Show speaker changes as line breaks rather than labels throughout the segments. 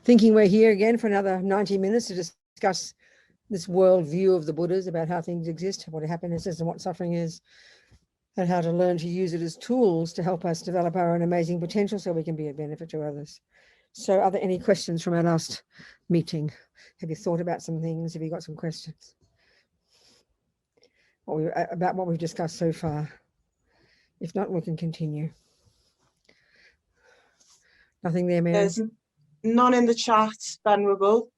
Thinking we're here again for another 90 minutes to discuss this world view of the Buddhas about how things exist, what happiness is and what suffering is, and how to learn to use it as tools to help us develop our own amazing potential so we can be a benefit to others. So are there any questions from our last meeting? Have you thought about some things? Have you got some questions about what we've discussed so far? If not, we can continue. Nothing there, Mary?
There's none in the chat, Venerable.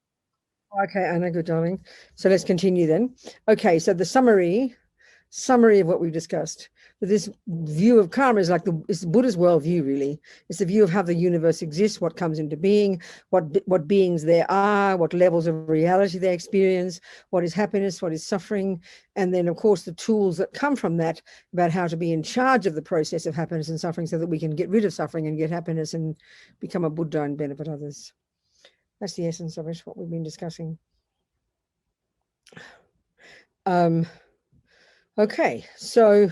Okay, Anna, good darling. So let's continue then. Okay, so the summary of what we've discussed. This view of karma is like it's the Buddha's worldview, really. It's the view of how the universe exists, what comes into being, what beings there are, what levels of reality they experience, what is happiness, what is suffering, and then, of course, the tools that come from that about how to be in charge of the process of happiness and suffering so that we can get rid of suffering and get happiness and become a Buddha and benefit others. That's the essence of it, what we've been discussing. Okay, so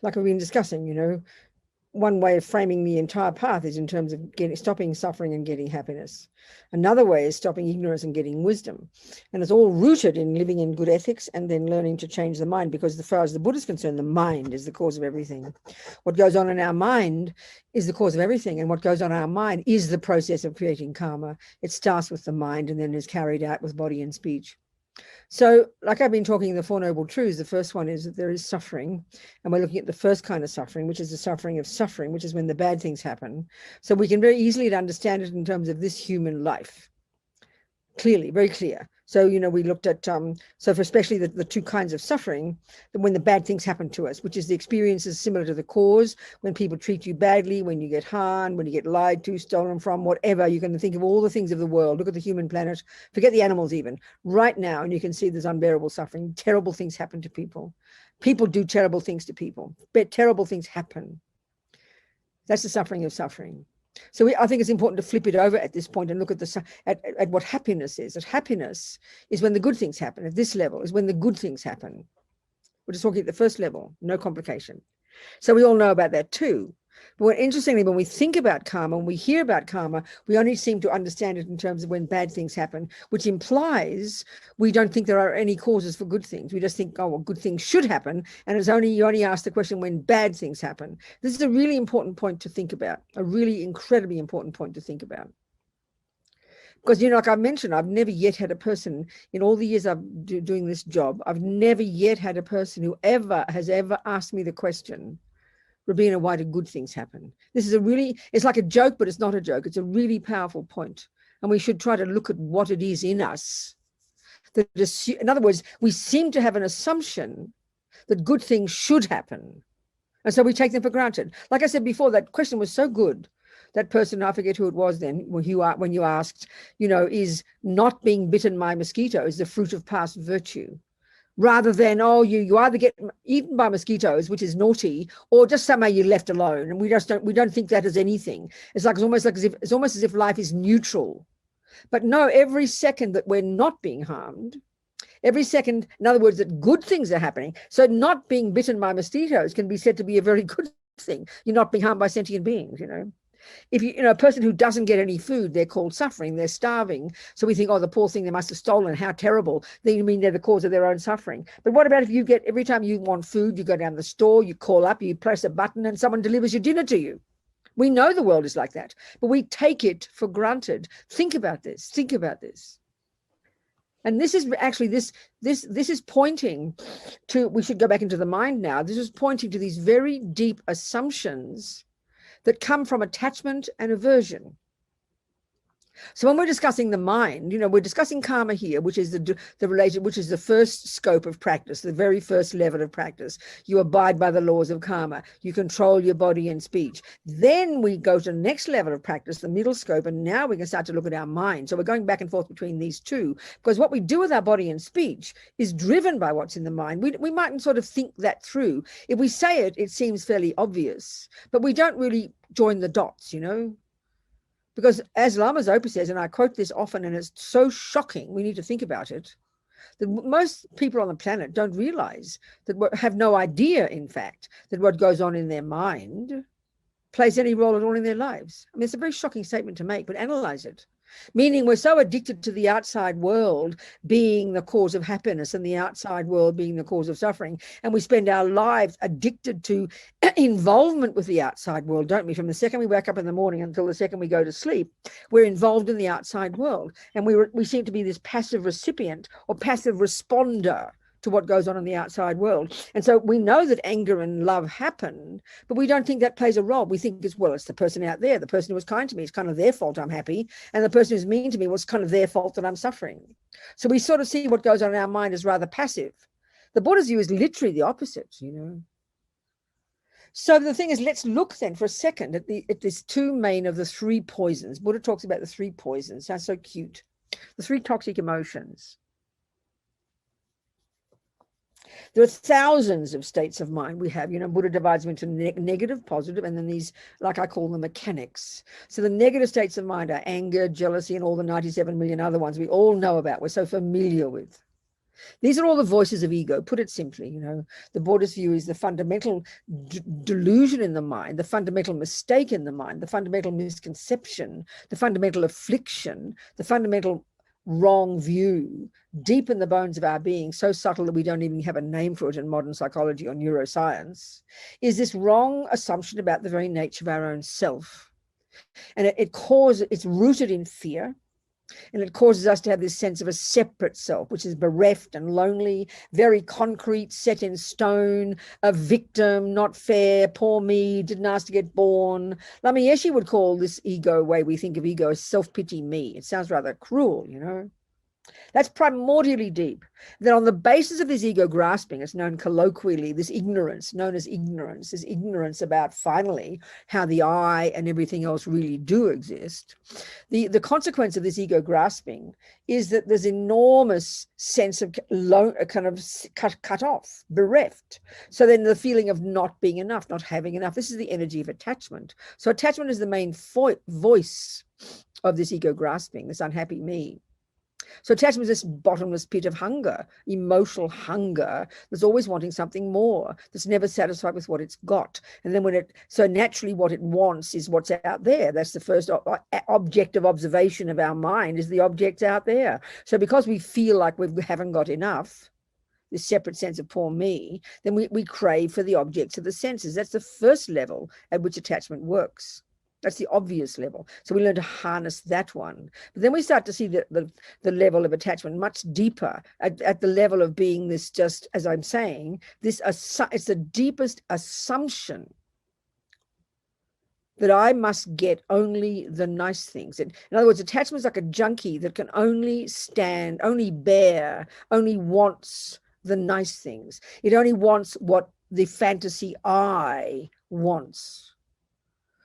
like we've been discussing, you know, one way of framing the entire path is in terms of stopping suffering and getting happiness. Another way is stopping ignorance and getting wisdom. And it's all rooted in living in good ethics and then learning to change the mind, because as far as the Buddha is concerned, the mind is the cause of everything. What goes on in our mind is the cause of everything. And what goes on in our mind is the process of creating karma. It starts with the mind and then is carried out with body and speech. So, like I've been talking, the Four Noble Truths, the first one is that there is suffering, and we're looking at the first kind of suffering, which is the suffering of suffering, which is when the bad things happen. So we can very easily understand it in terms of this human life. Clearly, very clear. So, you know, we looked at, so for especially the two kinds of suffering, when the bad things happen to us, which is the experiences similar to the cause, when people treat you badly, when you get harmed, when you get lied to, stolen from, whatever. You can think of all the things of the world. Look at the human planet, forget the animals even, right now, and you can see there's unbearable suffering. Terrible things happen to people. People do terrible things to people, but terrible things happen. That's the suffering of suffering. So I think it's important to flip it over at this point and look at what happiness is. That happiness is when the good things happen. At this level is when the good things happen. We're just talking at the first level, no complication. So we all know about that too. But interestingly, when we think about karma, when we hear about karma, we only seem to understand it in terms of when bad things happen, which implies we don't think there are any causes for good things. We just think, oh, well, good things should happen. And you only ask the question when bad things happen. This is a really important point to think about, a really incredibly important point to think about. Because, you know, like I mentioned, I've never yet had a person in all the years I've doing this job, I've never yet had a person who has ever asked me the question, Robina, why do good things happen? This is it's like a joke, but it's not a joke. It's a really powerful point. And we should try to look at what it is in us. In other words, we seem to have an assumption that good things should happen. And so we take them for granted. Like I said before, that question was so good. That person, I forget who it was then, when you asked, you know, is not being bitten by mosquitoes the fruit of past virtue? Rather than, oh, you either get eaten by mosquitoes, which is naughty, or just somehow you're left alone. And we don't think that is anything. It's almost as if life is neutral. But no, every second that we're not being harmed, every second, in other words, that good things are happening. So not being bitten by mosquitoes can be said to be a very good thing. You're not being harmed by sentient beings, you know. If a person who doesn't get any food, they're called suffering, they're starving. So we think, oh, the poor thing, they must have stolen, how terrible. Then you mean they're the cause of their own suffering. But what about if every time you want food, you go down the store, you call up, you press a button and someone delivers your dinner to you? We know the world is like that, but we take it for granted. Think about this, And this is actually, this is pointing to, we should go back into the mind now. This is pointing to these very deep assumptions that come from attachment and aversion. So when we're discussing the mind, you know, we're discussing karma here, which is which is the first scope of practice, the very first level of practice. You abide by the laws of karma. You control your body and speech. Then we go to the next level of practice, the middle scope, and now we can start to look at our mind. So we're going back and forth between these two, because what we do with our body and speech is driven by what's in the mind. We mightn't sort of think that through. If we say it, it seems fairly obvious, but we don't really join the dots, you know. Because as Lama Zopa says, and I quote this often, and it's so shocking, we need to think about it, that most people on the planet don't realize have no idea, in fact, that what goes on in their mind plays any role at all in their lives. I mean, it's a very shocking statement to make, but analyze it. Meaning we're so addicted to the outside world being the cause of happiness and the outside world being the cause of suffering. And we spend our lives addicted to involvement with the outside world, don't we? From the second we wake up in the morning until the second we go to sleep, we're involved in the outside world. And we seem to be this passive recipient or passive responder to what goes on in the outside world. And so we know that anger and love happen, but we don't think that plays a role. We think it's the person out there, the person who was kind to me, it's kind of their fault I'm happy. And the person who's mean to me was kind of their fault that I'm suffering. So we sort of see what goes on in our mind as rather passive. The Buddha's view is literally the opposite, you know. So the thing is, let's look then for a second at this two main of the three poisons. Buddha talks about the three poisons. Sounds so cute. The three toxic emotions. There are thousands of states of mind we have. You know, Buddha divides them into negative, positive, and then these, like I call them, mechanics. So the negative states of mind are anger, jealousy, and all the 97 million other ones we all know about, we're so familiar with. These are all the voices of ego. Put it simply, you know, the Buddhist view is the fundamental delusion in the mind, the fundamental mistake in the mind, the fundamental misconception, the fundamental affliction, the fundamental wrong view deep in the bones of our being, so subtle that we don't even have a name for it in modern psychology or neuroscience, is this wrong assumption about the very nature of our own self. And it's rooted in fear. And it causes us to have this sense of a separate self, which is bereft and lonely, very concrete, set in stone, a victim, not fair, poor me, didn't ask to get born. Lama Yeshe would call this ego way we think of ego as self-pity me. It sounds rather cruel, you know. That's primordially deep. Then on the basis of this ego grasping, it's known colloquially, this ignorance, known as ignorance, is ignorance about finally how the I and everything else really do exist. The consequence of this ego grasping is that there's enormous sense of kind of cut off, bereft. So then the feeling of not being enough, not having enough. This is the energy of attachment. So attachment is the main voice of this ego grasping, this unhappy me. So attachment is this bottomless pit of hunger, emotional hunger, that's always wanting something more, that's never satisfied with what it's got. And then so naturally what it wants is what's out there. That's the first object of observation of our mind, is the objects out there. So because we feel like we haven't got enough, this separate sense of poor me, then we crave for the objects of the senses. That's the first level at which attachment works. That's the obvious level. So we learn to harness that one. But then we start to see the level of attachment much deeper at the level of being this, just as I'm saying, it's the deepest assumption that I must get only the nice things. In other words, attachment is like a junkie that can only stand, only bear, only wants the nice things. It only wants what the fantasy I wants.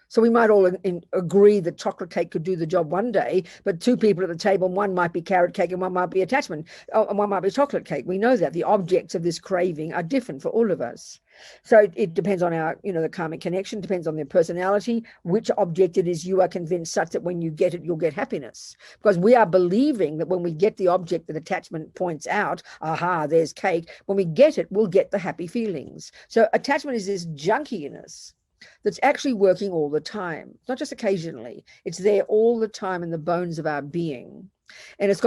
So we might all agree that chocolate cake could do the job one day, but two people at the table, one might be carrot cake and one might be attachment, and one might be chocolate cake. We know that the objects of this craving are different for all of us. So it depends on our, the karmic connection, depends on their personality, which object it is you are convinced such that when you get it, you'll get happiness. Because we are believing that when we get the object that attachment points out, aha, there's cake, when we get it, we'll get the happy feelings. So attachment is this junkiness that's actually working all the time, not just occasionally. It's there all the time in the bones of our being. And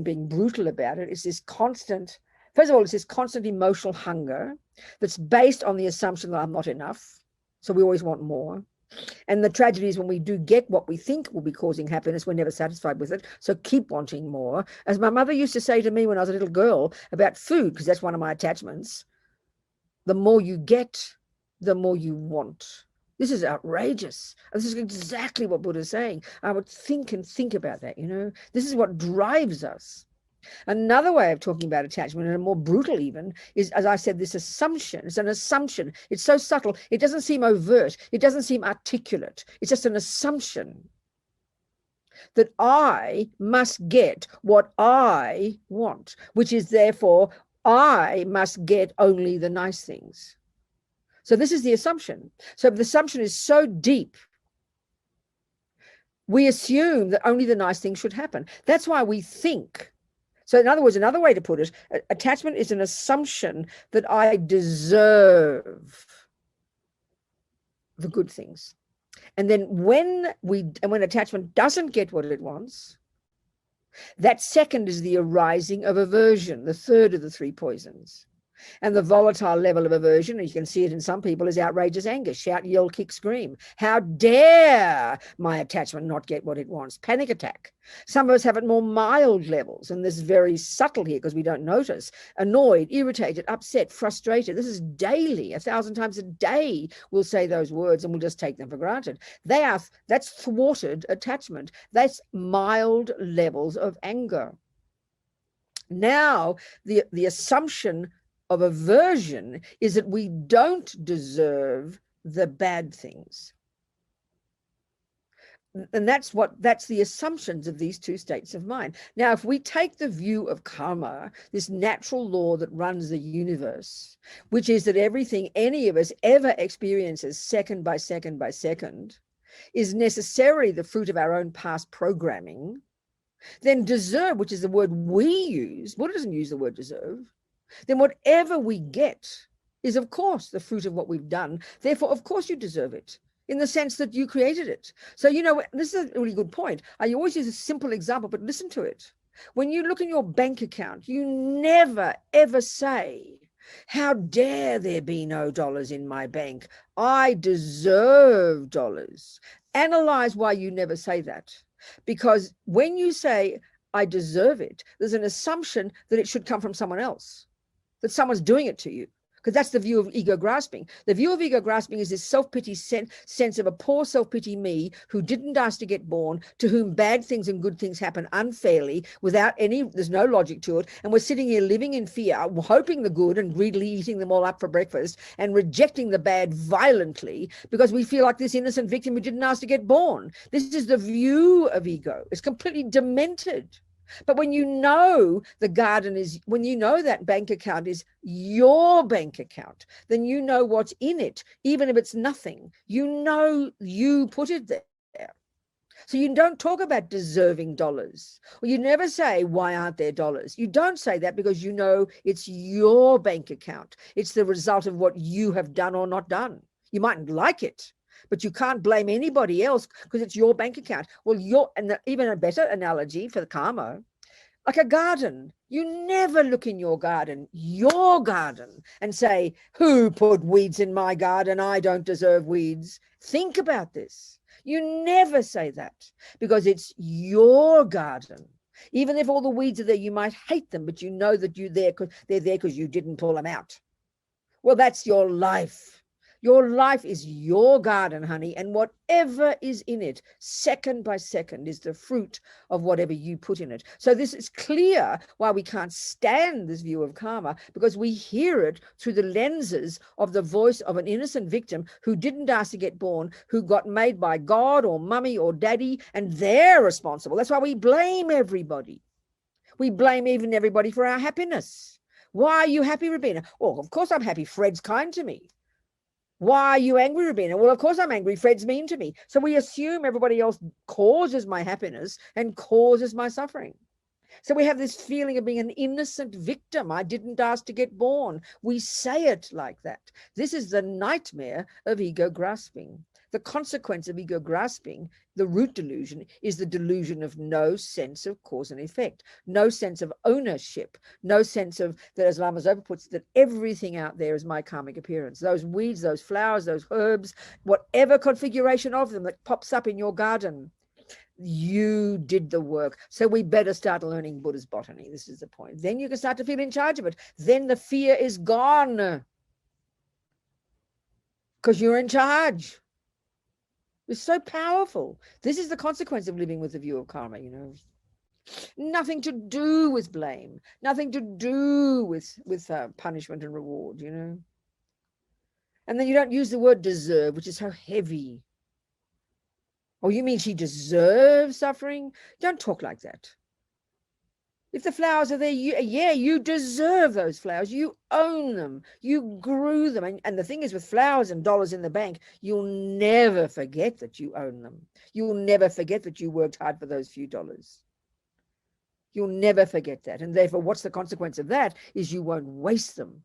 being brutal about it, it's this constant, first of all, it's this constant emotional hunger that's based on the assumption that I'm not enough. So we always want more. And the tragedy is when we do get what we think will be causing happiness, we're never satisfied with it. So keep wanting more. As my mother used to say to me when I was a little girl about food, because that's one of my attachments, the more you get, the more you want. This is outrageous. This is exactly what Buddha is saying. I would think about that, This is what drives us. Another way of talking about attachment, and more brutal even, is, as I said, this assumption. It's an assumption. It's so subtle. It doesn't seem overt. It doesn't seem articulate. It's just an assumption that I must get what I want, which is therefore I must get only the nice things. So this is the assumption. So the assumption is so deep. We assume that only the nice things should happen. That's why we think. So in other words, another way to put it, attachment is an assumption that I deserve the good things. And then when attachment doesn't get what it wants, that second is the arising of aversion, the third of the three poisons. And the volatile level of aversion, and you can see it in some people, is outrageous anger. Shout, yell, kick, scream. How dare my attachment not get what it wants? Panic attack. Some of us have it more mild levels, and this is very subtle here because we don't notice. Annoyed, irritated, upset, frustrated. This is daily. 1,000 times a day we'll say those words and we'll just take them for granted. That's thwarted attachment. That's mild levels of anger. Now, the assumption of aversion is that we don't deserve the bad things. And that's the assumptions of these two states of mind. Now, if we take the view of karma, this natural law that runs the universe, which is that everything any of us ever experiences second by second by second is necessarily the fruit of our own past programming, then deserve, which is the word we use, Buddha doesn't use the word deserve, then whatever we get is, of course, the fruit of what we've done. Therefore, of course, you deserve it in the sense that you created it. So, this is a really good point. I always use a simple example, but listen to it. When you look in your bank account, you never, ever say, how dare there be no dollars in my bank? I deserve dollars. Analyze why you never say that. Because when you say, I deserve it, there's an assumption that it should come from someone else, that someone's doing it to you, because that's the view of ego grasping. The view of ego grasping is this self-pity sense of a poor self-pity me who didn't ask to get born, to whom bad things and good things happen unfairly, there's no logic to it. And we're sitting here living in fear, hoping the good and greedily eating them all up for breakfast and rejecting the bad violently because we feel like this innocent victim who didn't ask to get born. This is the view of ego. It's completely demented. But when you know when you know that bank account is your bank account, then you know what's in it, even if it's nothing. You know you put it there. So you don't talk about deserving dollars, or you never say, why aren't there dollars? You don't say that because you know it's your bank account. It's the result of what you have done or not done. You mightn't like it, but you can't blame anybody else because it's your bank account. Well, even a better analogy for the karma, like a garden. You never look in your garden, and say, who put weeds in my garden? I don't deserve weeds. Think about this. You never say that because it's your garden. Even if all the weeds are there, you might hate them, but you know that they're there because you didn't pull them out. Well, that's your life. Your life is your garden, honey, and whatever is in it, second by second, is the fruit of whatever you put in it. So this is clear why we can't stand this view of karma, because we hear it through the lenses of the voice of an innocent victim who didn't ask to get born, who got made by God or mummy or daddy, and they're responsible. That's why we blame everybody. We blame even everybody for our happiness. Why are you happy, Robina? Oh, of course I'm happy. Fred's kind to me. Why are you angry, Robina? Well, of course I'm angry. Fred's mean to me. So we assume everybody else causes my happiness and causes my suffering. So we have this feeling of being an innocent victim. I didn't ask to get born. We say it like that. This is the nightmare of ego grasping. The consequence of ego grasping, the root delusion, is the delusion of no sense of cause and effect, no sense of ownership, no sense of, that as Lama Zopa puts, that everything out there is my karmic appearance. Those weeds, those flowers, those herbs, whatever configuration of them that pops up in your garden, you did the work. So we better start learning Buddha's botany. This is the point. Then you can start to feel in charge of it. Then the fear is gone because you're in charge. It's so powerful. This is the consequence of living with the view of karma, Nothing to do with blame, nothing to do with punishment and reward, And then you don't use the word deserve, which is so heavy. Oh, you mean she deserves suffering? Don't talk like that. If the flowers are there, you deserve those flowers. You own them. You grew them. And the thing is, with flowers and dollars in the bank, you'll never forget that you own them. You'll never forget that you worked hard for those few dollars. You'll never forget that. And therefore, what's the consequence of that is you won't waste them.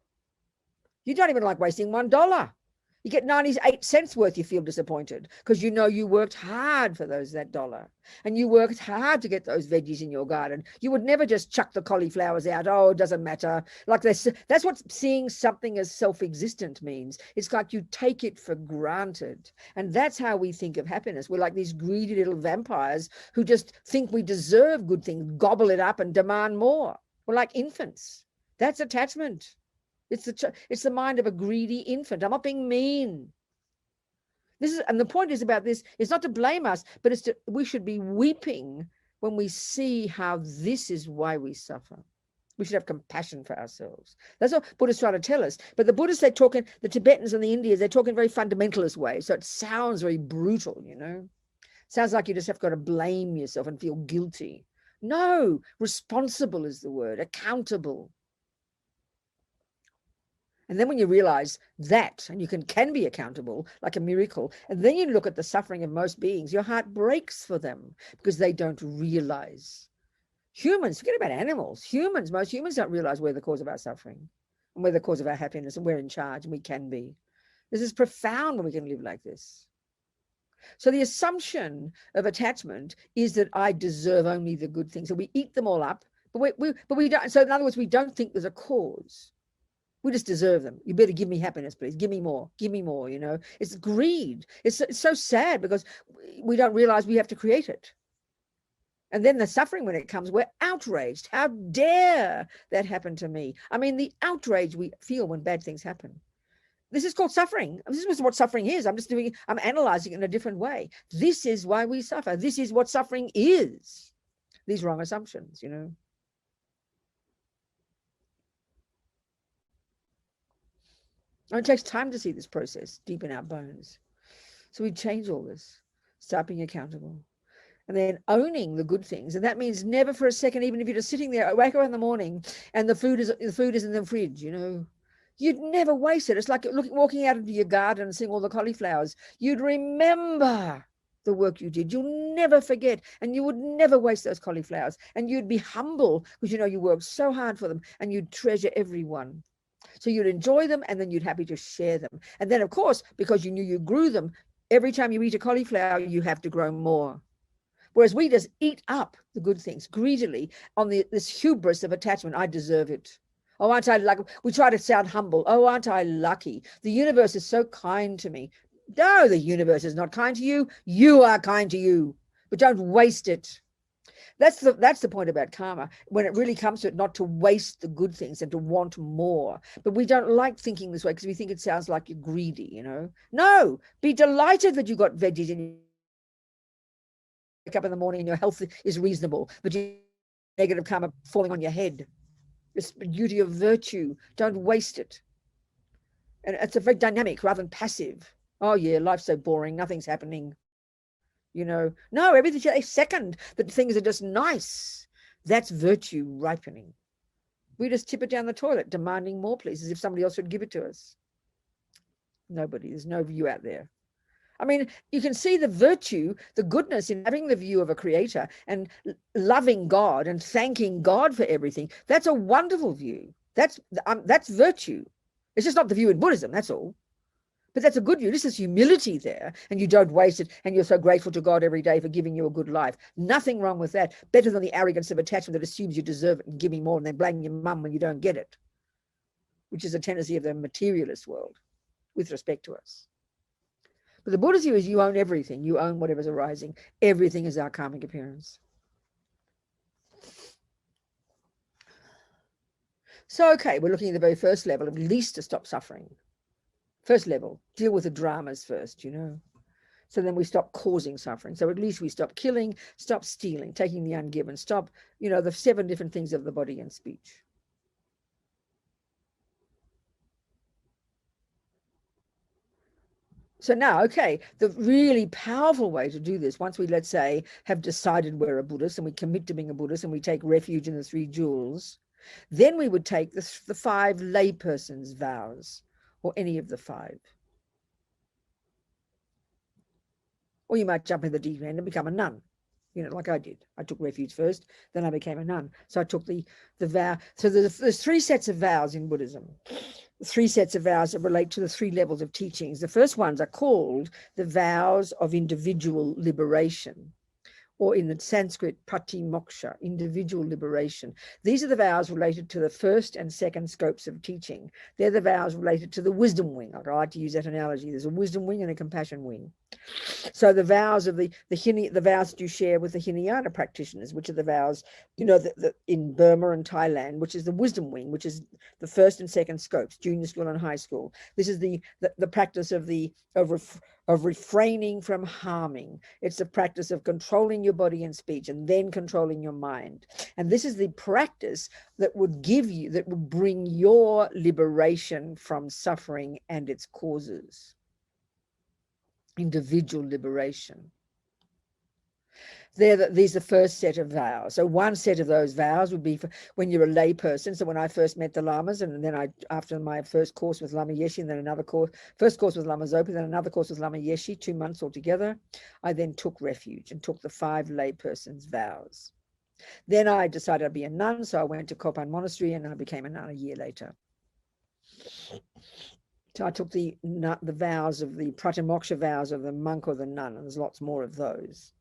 You don't even like wasting $1. You get 98 cents worth, you feel disappointed because you know you worked hard for that dollar, and you worked hard to get those veggies in your garden. You would never just chuck the cauliflowers out. Oh, it doesn't matter. Like this. That's what seeing something as self-existent means. It's like you take it for granted. And that's how we think of happiness. We're like these greedy little vampires who just think we deserve good things, gobble it up and demand more. We're like infants. That's attachment. It's the mind of a greedy infant. I'm not being mean. And the point is about this, it's not to blame us, but we should be weeping when we see how this is why we suffer. We should have compassion for ourselves. That's what Buddhists try to tell us. But the Buddhists, the Tibetans and the Indians, they talk in very fundamentalist ways. So it sounds very brutal, you know. Sounds like you just have got to blame yourself and feel guilty. No, responsible is the word, accountable. And then when you realize that, and you can be accountable like a miracle, and then you look at the suffering of most beings, your heart breaks for them because they don't realize. Humans, forget about animals. Most humans don't realize we're the cause of our suffering and we're the cause of our happiness, and we're in charge, and we can be. This is profound when we can live like this. So the assumption of attachment is that I deserve only the good things. So we eat them all up, but we don't. So in other words, we don't think there's a cause. We just deserve them. You better give me happiness, please. Give me more, you know. It's greed. It's so sad because we don't realize we have to create it. And then the suffering, when it comes, we're outraged. How dare that happen to me? I mean, the outrage we feel when bad things happen. This is called suffering. This is what suffering is. I'm analyzing it in a different way. This is why we suffer. This is what suffering is. These wrong assumptions, you know. And it takes time to see this process deep in our bones. So we change all this, start being accountable, and then owning the good things. And that means never for a second, even if you're just sitting there, wake up in the morning and the food is in the fridge, you know, you'd never waste it. It's like walking out into your garden and seeing all the cauliflowers. You'd remember the work you did. You'll never forget, and you would never waste those cauliflowers. And you'd be humble because you know you worked so hard for them, and you'd treasure every one. So you'd enjoy them, and then you'd happy to share them. And then, of course, because you knew you grew them, every time you eat a cauliflower, you have to grow more. Whereas we just eat up the good things greedily on this hubris of attachment. I deserve it. Oh, aren't I lucky? We try to sound humble. Oh, aren't I lucky? The universe is so kind to me. No, the universe is not kind to you. You are kind to you, but don't waste it. That's the point about karma, when it really comes to it, not to waste the good things and to want more. But we don't like thinking this way because we think it sounds like you're greedy, you know. No, be delighted that you got veggies and you wake up in the morning and your health is reasonable, but you negative karma falling on your head. It's the beauty of virtue. Don't waste it. And it's a very dynamic rather than passive. Oh yeah, life's so boring, nothing's happening. You know, no, everything's a second that things are just nice. That's virtue ripening. We just tip it down the toilet, demanding more, please, as if somebody else would give it to us. Nobody, there's no view out there. I mean, you can see the virtue, the goodness in having the view of a creator and loving God and thanking God for everything. That's a wonderful view. That's virtue. It's just not the view in Buddhism, that's all. But that's a good view. This is humility there, and you don't waste it, and you're so grateful to God every day for giving you a good life. Nothing wrong with that. Better than the arrogance of attachment that assumes you deserve it and give me more, and then blame your mum when you don't get it, which is a tendency of the materialist world with respect to us. But the Buddha's view is you own everything. You own whatever's arising. Everything is our karmic appearance. So, okay, we're looking at the very first level, at least to stop suffering. First level, deal with the dramas first, you know. So then we stop causing suffering. So at least we stop killing, stop stealing, taking the ungiven, stop, you know, the 7 different things of the body and speech. So now, okay, the really powerful way to do this, once we, let's say, have decided we're a Buddhist and we commit to being a Buddhist and we take refuge in the 3 jewels, then we would take the 5 layperson's vows, or any of the 5. Or you might jump in the deep end and become a nun, you know, like I did. I took refuge first, then I became a nun. So I took the vow. So there's 3 sets of vows in Buddhism. 3 sets of vows that relate to the 3 levels of teachings. The first ones are called the vows of individual liberation, or in the Sanskrit, patimoksha, individual liberation. These are the vows related to the first and second scopes of teaching. They're the vows related to the wisdom wing. I like to use that analogy. There's a wisdom wing and a compassion wing. So the vows of the vows that you share with the Hinayana practitioners, which are the vows, you know, in Burma and Thailand, which is the wisdom wing, which is the first and second scopes, junior school and high school. This is the practice of refraining from harming. It's the practice of controlling your body and speech and then controlling your mind. And this is the practice that would bring your liberation from suffering and its causes. Individual liberation. These are the first set of vows. So one set of those vows would be for when you're a lay person. So when I first met the Lamas, and then after my first course with Lama Yeshe, and then another course, first course with Lama Zopa, then another course with Lama Yeshe, 2 months altogether, I then took refuge and took the 5 lay person's vows. Then I decided I'd be a nun, so I went to Courtin Monastery, and I became a nun a year later. So I took the vows of the pratimoksha vows of the monk or the nun, and there's lots more of those.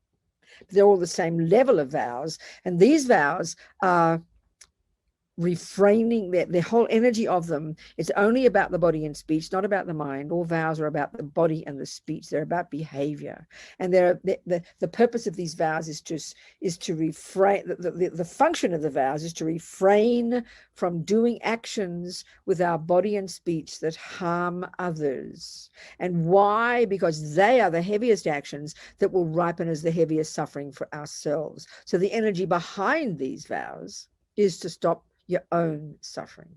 They're all the same level of vows, and these vows are refraining, the whole energy of them. It's only about the body and speech, not about the mind. All vows are about the body and the speech. They're about behavior, and the purpose of these vows is to refrain. The function of the vows is to refrain from doing actions with our body and speech that harm others. And why? Because they are the heaviest actions that will ripen as the heaviest suffering for ourselves. So the energy behind these vows is to stop your own suffering.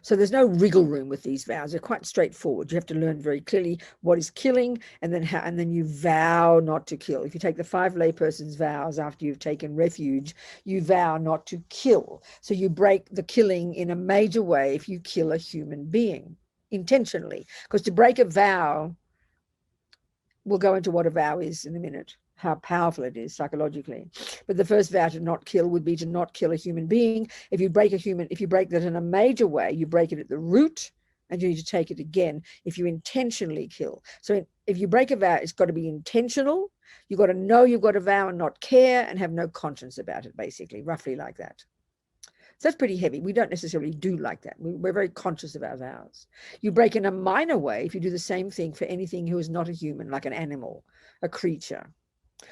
So there's no wriggle room with these vows. They're quite straightforward. You have to learn very clearly what is killing, and then you vow not to kill. If you take the 5 laypersons' vows after you've taken refuge, you vow not to kill. So you break the killing in a major way if you kill a human being intentionally. Because to break a vow, we'll go into what a vow is in a minute, how powerful it is psychologically. But the first vow to not kill would be to not kill a human being. If you break that in a major way, you break it at the root, and you need to take it again if you intentionally kill. So if you break a vow, it's got to be intentional. You've got to know you've got a vow and not care and have no conscience about it, basically, roughly like that. So that's pretty heavy. We don't necessarily do like that. We're very conscious of our vows. You break in a minor way if you do the same thing for anything who is not a human, like an animal, a creature.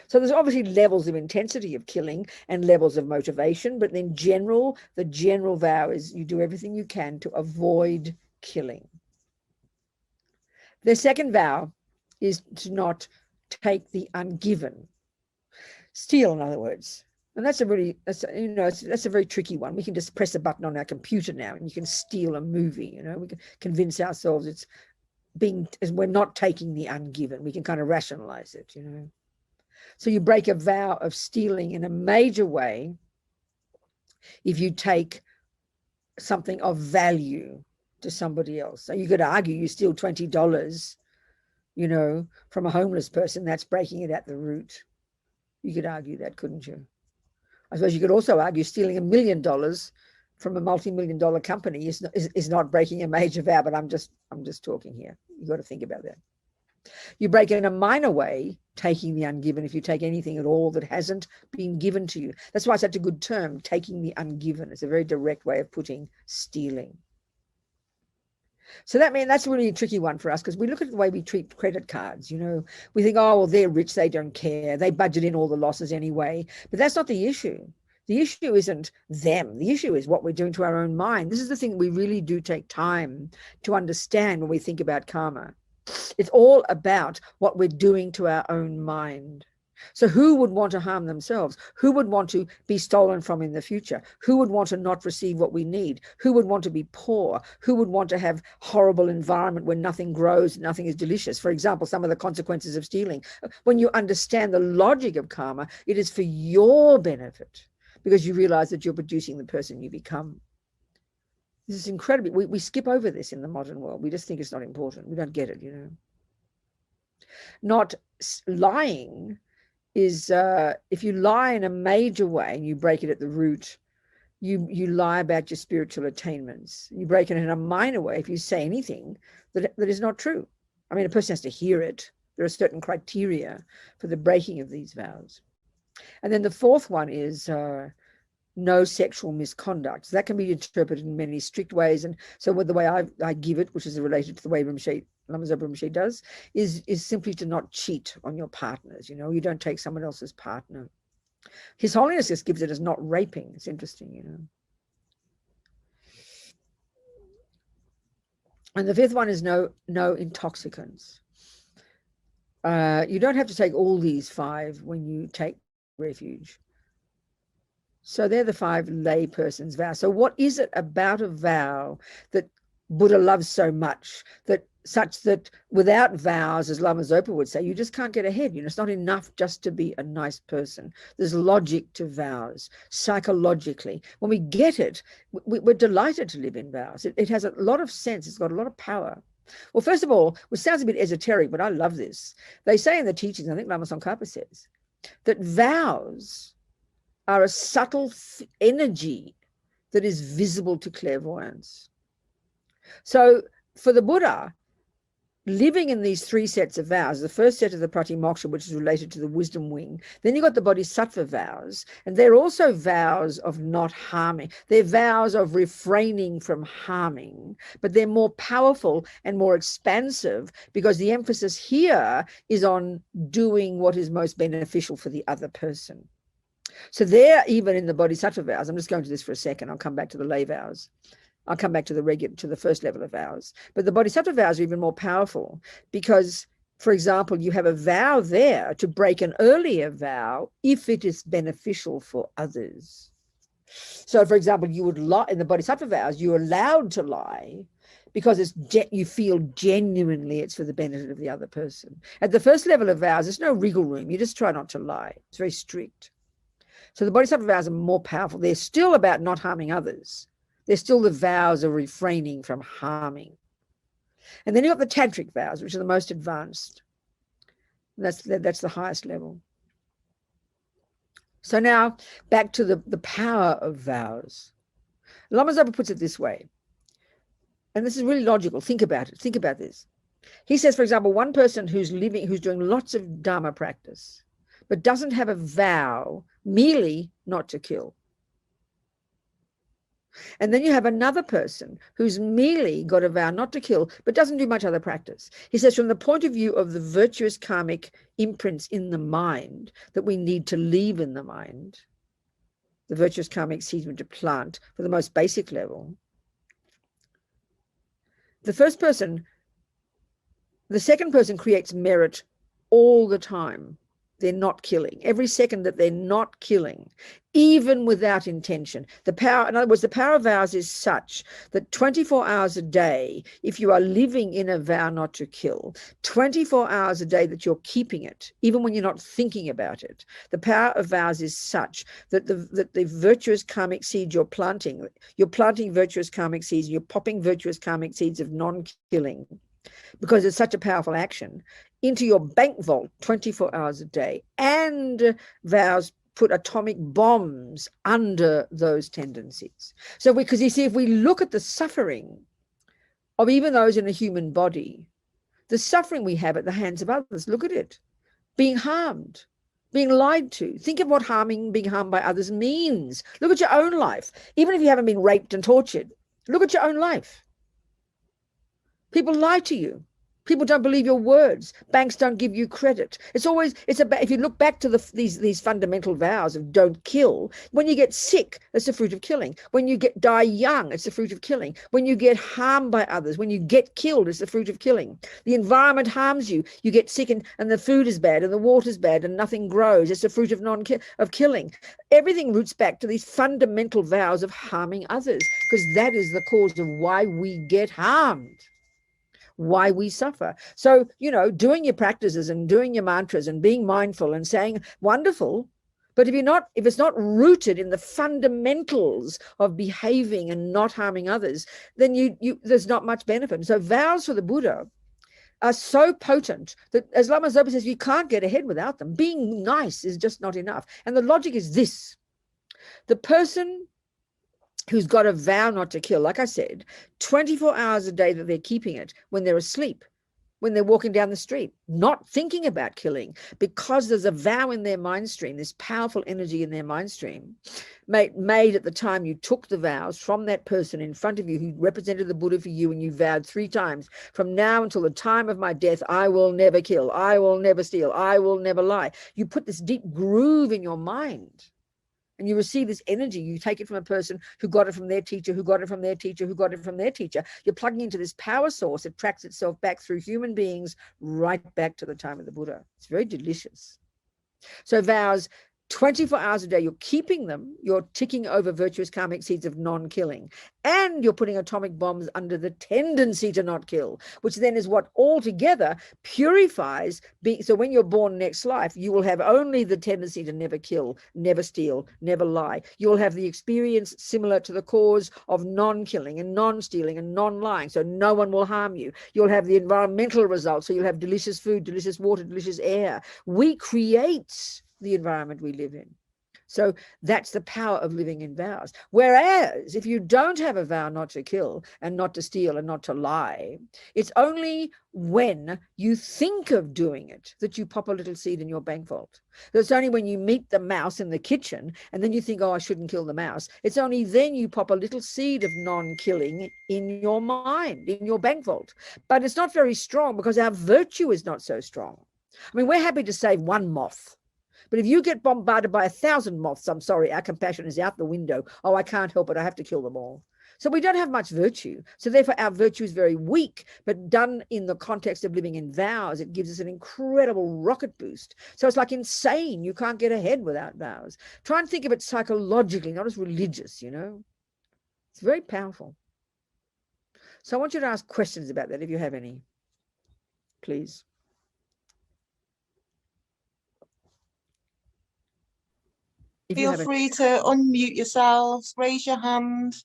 So there's obviously levels of intensity of killing and levels of motivation, but in general, the general vow is you do everything you can to avoid killing. The second vow is to not take the ungiven. Steal, in other words. And that's a very tricky one. We can just press a button on our computer now and you can steal a movie. We can convince ourselves we're not taking the ungiven. We can kind of rationalize it, So you break a vow of stealing in a major way if you take something of value to somebody else. So you could argue you steal $20, from a homeless person. That's breaking it at the root. You could argue that, couldn't you? I suppose you could also argue stealing $1 million from a multi-million-dollar company is not breaking a major vow, but I'm just talking here. You've got to think about that. You break it in a minor way, taking the ungiven, if you take anything at all that hasn't been given to you. That's why it's such a good term, taking the ungiven. It's a very direct way of putting stealing. So that's really a tricky one for us, because we look at the way we treat credit cards. We think, oh, well, they're rich, they don't care, they budget in all the losses anyway. But that's not the issue. The issue isn't them. The issue is what we're doing to our own mind. This is the thing we really do take time to understand when we think about karma. It's all about what we're doing to our own mind. So who would want to harm themselves? Who would want to be stolen from in the future? Who would want to not receive what we need? Who would want to be poor? Who would want to have horrible environment where nothing grows, nothing is delicious? For example, some of the consequences of stealing. When you understand the logic of karma, it is for your benefit, because you realize that you're producing the person you become. This is incredible. We skip over this in the modern world. We just think it's not important. We don't get it, Not lying is, if you lie in a major way and you break it at the root, you lie about your spiritual attainments. You break it in a minor way if you say anything that is not true. I mean, a person has to hear it. There are certain criteria for the breaking of these vows. And then the fourth one is no sexual misconduct. So that can be interpreted in many strict ways. And so with the way I give it, which is related to the way Lama Zopa Rinpoche does, is simply to not cheat on your partners. You don't take someone else's partner. His Holiness just gives it as not raping. It's interesting, And the fifth one is no intoxicants. You don't have to take all these 5 when you take refuge. So they're the 5 layperson's vows. So what is it about a vow that Buddha loves so much, such that without vows, as Lama Zopa would say, you just can't get ahead. It's not enough just to be a nice person. There's logic to vows, psychologically. When we get it, we're delighted to live in vows. It has a lot of sense. It's got a lot of power. Well, first of all, which sounds a bit esoteric, but I love this. They say in the teachings, I think Lama Tsongkhapa says, that vows are a subtle energy that is visible to clairvoyance. So for the Buddha, living in these 3 sets of vows, the first set of the Pratimoksha, which is related to the wisdom wing, then you've got the Bodhisattva vows, and they're also vows of not harming. They're vows of refraining from harming, but they're more powerful and more expansive because the emphasis here is on doing what is most beneficial for the other person. So they're even in the Bodhisattva vows. I'm just going to this for a second. I'll come back to the lay vows. I'll come back to the first level of vows. But the Bodhisattva vows are even more powerful because, for example, you have a vow there to break an earlier vow if it is beneficial for others. So, for example, you would lie in the Bodhisattva vows. You're allowed to lie because you feel genuinely it's for the benefit of the other person. At the first level of vows, there's no wriggle room. You just try not to lie. It's very strict. So the Bodhisattva vows are more powerful. They're still about not harming others. They're still the vows of refraining from harming. And then you've got the tantric vows, which are the most advanced. That's the highest level. So now back to the power of vows. Lama Zopa puts it this way, and this is really logical. Think about it. Think about this. He says, for example, one person who's doing lots of Dharma practice, but doesn't have a vow merely not to kill. And then you have another person who's merely got a vow not to kill, but doesn't do much other practice. He says, from the point of view of the virtuous karmic imprints in the mind that we need to leave in the mind, the virtuous karmic seeds to plant for the most basic level, the second person creates merit all the time. They're not killing. Every second that they're not killing, even without intention. The power, in other words, the power of vows is such that 24 hours a day, if you are living in a vow not to kill, 24 hours a day that you're keeping it, even when you're not thinking about it, the power of vows is such that the virtuous karmic seeds you're planting virtuous karmic seeds, you're popping virtuous karmic seeds of non-killing, because it's such a powerful action, into your bank vault 24 hours a day. And vows put atomic bombs under those tendencies. So because you see, if we look at the suffering of even those in a human body, the suffering we have at the hands of others, look at it. Being harmed, being lied to. Think of what being harmed by others means. Look at your own life. Even if you haven't been raped and tortured, look at your own life. People lie to you. People don't believe your words. Banks don't give you credit. It's about, if you look back to these fundamental vows of don't kill, when you get sick, that's the fruit of killing. When you die young, it's the fruit of killing. When you get harmed by others, when you get killed, it's the fruit of killing. The environment harms you. You get sick and the food is bad and the water's bad and nothing grows. It's the fruit of killing. Everything roots back to these fundamental vows of harming others, because that is the cause of why we get harmed. Why we suffer. So, doing your practices and doing your mantras and being mindful and saying wonderful, but if it's not rooted in the fundamentals of behaving and not harming others, then there's not much benefit. And so vows for the Buddha are so potent that, as Lama Zopa says, you can't get ahead without them. Being nice is just not enough. And the logic is this: the person who's got a vow not to kill, like I said, 24 hours a day that they're keeping it when they're asleep, when they're walking down the street, not thinking about killing, because there's a vow in their mind stream, this powerful energy in their mind stream, made at the time you took the vows from that person in front of you who represented the Buddha for you, and you vowed 3 times, from now until the time of my death, I will never kill, I will never steal, I will never lie. You put this deep groove in your mind. And you receive this energy. You take it from a person who got it from their teacher, who got it from their teacher, who got it from their teacher. You're plugging into this power source. It tracks itself back through human beings, right back to the time of the Buddha. It's very delicious. So vows, 24 hours a day, you're keeping them, you're ticking over virtuous karmic seeds of non-killing, and you're putting atomic bombs under the tendency to not kill, which then is what altogether purifies. So when you're born next life, you will have only the tendency to never kill, never steal, never lie. You'll have the experience similar to the cause of non-killing and non-stealing and non-lying, so no one will harm you. You'll have the environmental results, so you'll have delicious food, delicious water, delicious air. We create the environment we live in. So that's the power of living in vows. Whereas if you don't have a vow not to kill and not to steal and not to lie, it's only when you think of doing it that you pop a little seed in your bank vault. It's only when you meet the mouse in the kitchen and then you think, oh, I shouldn't kill the mouse. It's only then you pop a little seed of non-killing in your mind, in your bank vault. But it's not very strong because our virtue is not so strong. I mean, we're happy to save one moth. But if you get bombarded by 1,000 moths, I'm sorry, our compassion is out the window. Oh, I can't help it. I have to kill them all. So we don't have much virtue. So therefore, our virtue is very weak, but done in the context of living in vows, it gives us an incredible rocket boost. So it's like insane. You can't get ahead without vows. Try and think of it psychologically, not as religious, you know. It's very powerful. So I want you to ask questions about that if you have any, please.
Feel free to unmute yourselves, raise your hand,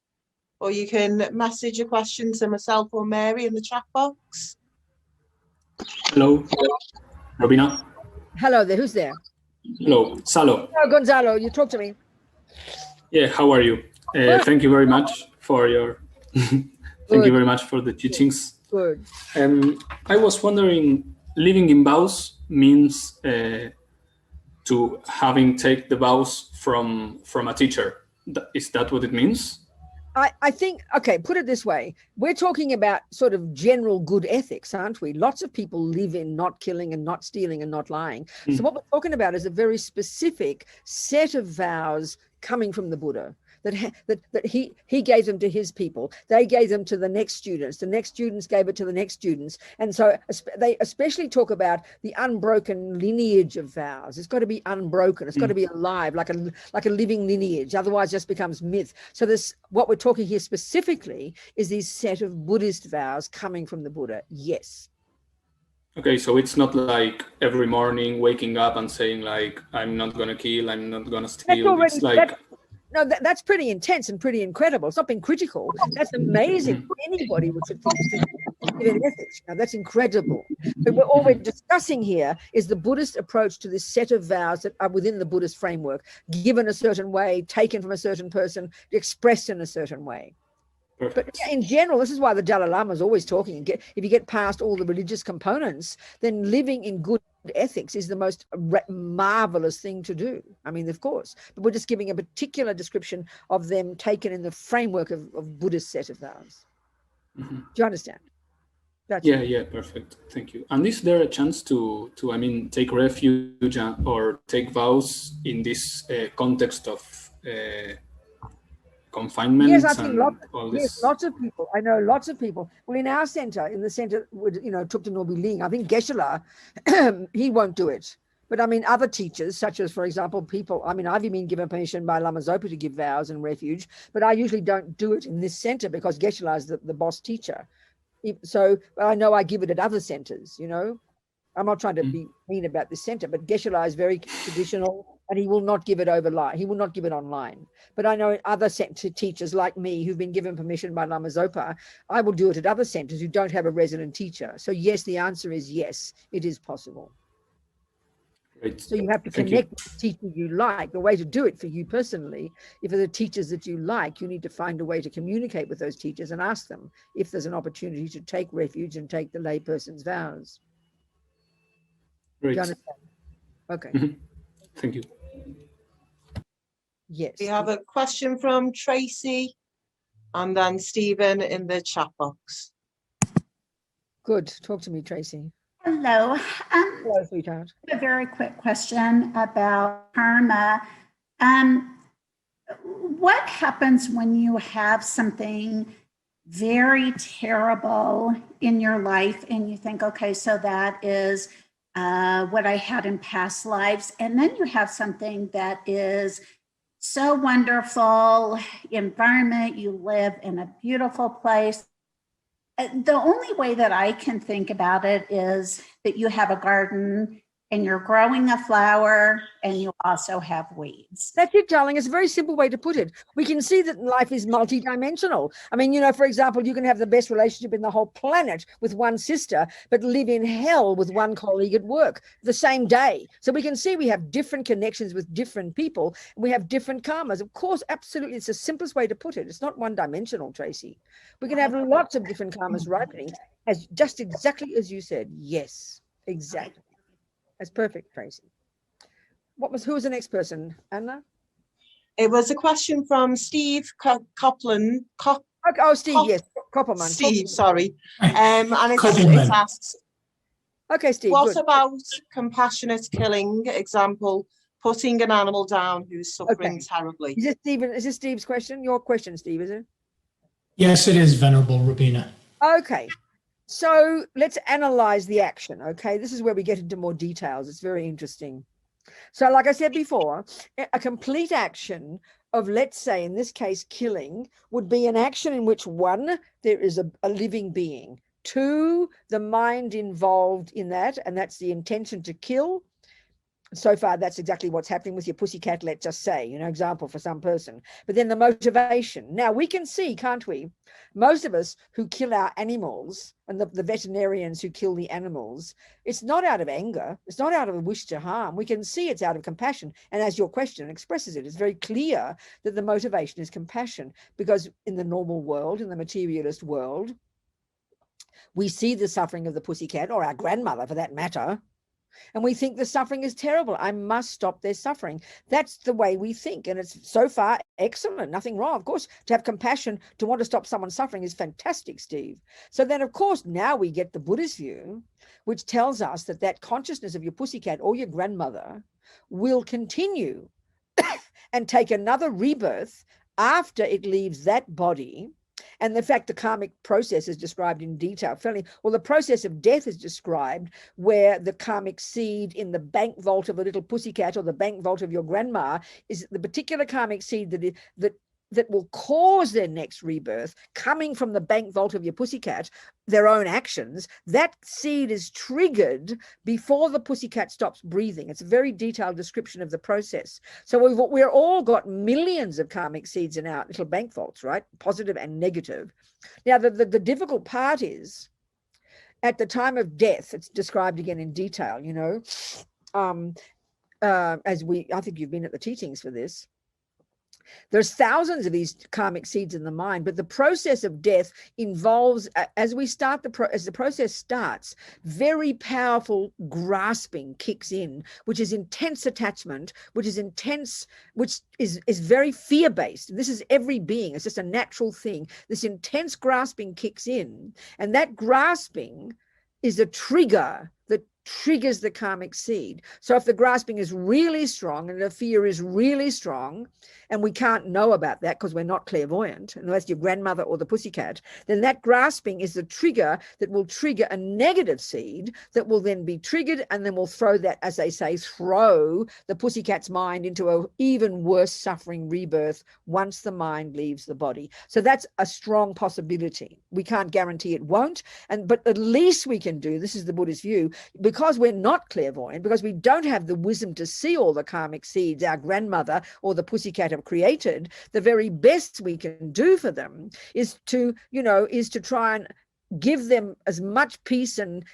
or you can message a question to myself or Mary in the chat box.
Hello, Robina.
Hello there, who's there?
Hello, Salo.
Hello, Gonzalo, you talk to me.
Yeah, how are you? Thank you very much for your, thank you very much for the teachings.
Good.
I was wondering, living in vows means to having take the vows from a teacher. Is that what it means?
I think, okay, put it this way. We're talking about sort of general good ethics, aren't we? Lots of people live in not killing and not stealing and not lying. So what we're talking about is a very specific set of vows coming from the Buddha. That he gave them to his people. They gave them to the next students. The next students gave it to the next students. And so they especially talk about the unbroken lineage of vows. It's got to be unbroken. It's got to be alive, like a living lineage. Otherwise, it just becomes myth. So this, what we're talking here specifically is this set of Buddhist vows coming from the Buddha. Yes.
Okay, so it's not like every morning waking up and saying like, I'm not going to kill, I'm not going to steal. It's like...
No, that's pretty intense and pretty incredible. It's not being critical. That's amazing. Anybody would think in ethics. Now, that's incredible. But all we're discussing here is the Buddhist approach to this set of vows that are within the Buddhist framework, given a certain way, taken from a certain person, expressed in a certain way. Perfect. But in general, this is why the Dalai Lama is always talking. If you get past all the religious components, then living in good ethics is the most marvelous thing to do. I mean, of course, but we're just giving a particular description of them taken in the framework of Buddhist set of vows. Do you understand? That's
yeah, perfect. Thank you. And is there a chance to I mean, take refuge or take vows in this context of confinement?
Yes, I think lots of people. I know lots of people. Well, in our center, took to Norby Ling, I think Geshe-la, he won't do it. But I mean, other teachers, such as, for example, people, I mean, I've been given permission by Lama Zopa to give vows and refuge, but I usually don't do it in this center because Geshe-la is the boss teacher. So I know I give it at other centers, you know. I'm not trying to be mean about this center, but Geshe-la is very traditional and he will not give it overline. He will not give it online. But I know other center teachers like me who've been given permission by Lama Zopa, I will do it at other centers who don't have a resident teacher. So yes, the answer is yes, it is possible.
Great.
So you have to connect with the teacher you like. The way to do it for you personally, if there are teachers that you like, you need to find a way to communicate with those teachers and ask them if there's an opportunity to take refuge and take the layperson's vows.
Great.
Do you understand? Okay.
Thank you.
Yes.
We have a question from Tracy and then Stephen in the chat box.
Good. Talk to me, Tracy.
Hello.
Hello, sweetheart.
A very quick question about karma. What happens when you have something very terrible in your life and you think, okay, so that is what I had in past lives, and then you have something that is so wonderful, environment, you live in a beautiful place. The only way that I can think about it is that you have a garden and you're growing a flower and you also have weeds.
That's it, darling. It's a very simple way to put it. We can see that life is multidimensional. I mean, you know, for example, you can have the best relationship in the whole planet with one sister, but live in hell with one colleague at work the same day. So we can see we have different connections with different people, and we have different karmas. Of course, absolutely. It's the simplest way to put it. It's not one-dimensional, Tracy. We can have lots of different karmas ripening, as just exactly as you said. Yes, exactly. That's perfect, Tracy. Who was the next person, Anna?
It was a question from Steve Copland.
Steve, yes, Koppelman.
Steve, sorry. And it asks,
okay, Steve.
What
good.
about compassionate killing? Example, putting an animal down who's suffering terribly.
Is this Steve's question? Your question, Steve, is it?
Yes, it is, Venerable Robina.
Okay. So let's analyze the action, okay? This is where we get into more details. It's very interesting. So like I said before, a complete action of, let's say, in this case, killing, would be an action in which, one, there is a living being. Two, the mind involved in that, and that's the intention to kill. So far, that's exactly what's happening with your pussycat, let's just say, you know, example for some person. But then the motivation. Now, we can see, can't we? Most of us who kill our animals, and the veterinarians who kill the animals, it's not out of anger. It's not out of a wish to harm. We can see it's out of compassion. And as your question expresses it, it's very clear that the motivation is compassion, because in the normal world, in the materialist world, we see the suffering of the pussycat, or our grandmother for that matter, and we think the suffering is terrible. I must stop their suffering. That's the way we think. And it's so far excellent, nothing wrong. Of course, to have compassion, to want to stop someone's suffering is fantastic, Steve. So then, of course, now we get the Buddhist view, which tells us that that consciousness of your pussycat or your grandmother will continue and take another rebirth after it leaves that body. And the fact the karmic process is described in detail. The process of death is described where the karmic seed in the bank vault of a little pussycat or the bank vault of your grandma is the particular karmic seed that will cause their next rebirth, coming from the bank vault of your pussycat, their own actions. That seed is triggered before the pussycat stops breathing. It's a very detailed description of the process. So we're all got millions of karmic seeds in our little bank vaults, right? Positive and negative. Now, the difficult part is at the time of death, it's described again in detail, you know, I think you've been at the teachings for this. There's thousands of these karmic seeds in the mind, but the process of death involves, as the process starts, very powerful grasping kicks in, which is intense attachment, which is very fear-based. This is every being. It's just a natural thing. This intense grasping kicks in, and that grasping is a trigger that triggers the karmic seed. So if the grasping is really strong and the fear is really strong, and we can't know about that because we're not clairvoyant, unless your grandmother or the pussycat, then that grasping is the trigger that will trigger a negative seed that will then be triggered, and then will throw that, as they say, throw the pussycat's mind into an even worse suffering rebirth once the mind leaves the body. So that's a strong possibility. We can't guarantee it won't, but at least we can do, this is the Buddhist view, because we're not clairvoyant, because we don't have the wisdom to see all the karmic seeds our grandmother or the pussycat have created, the very best we can do for them is to try and give them as much peace and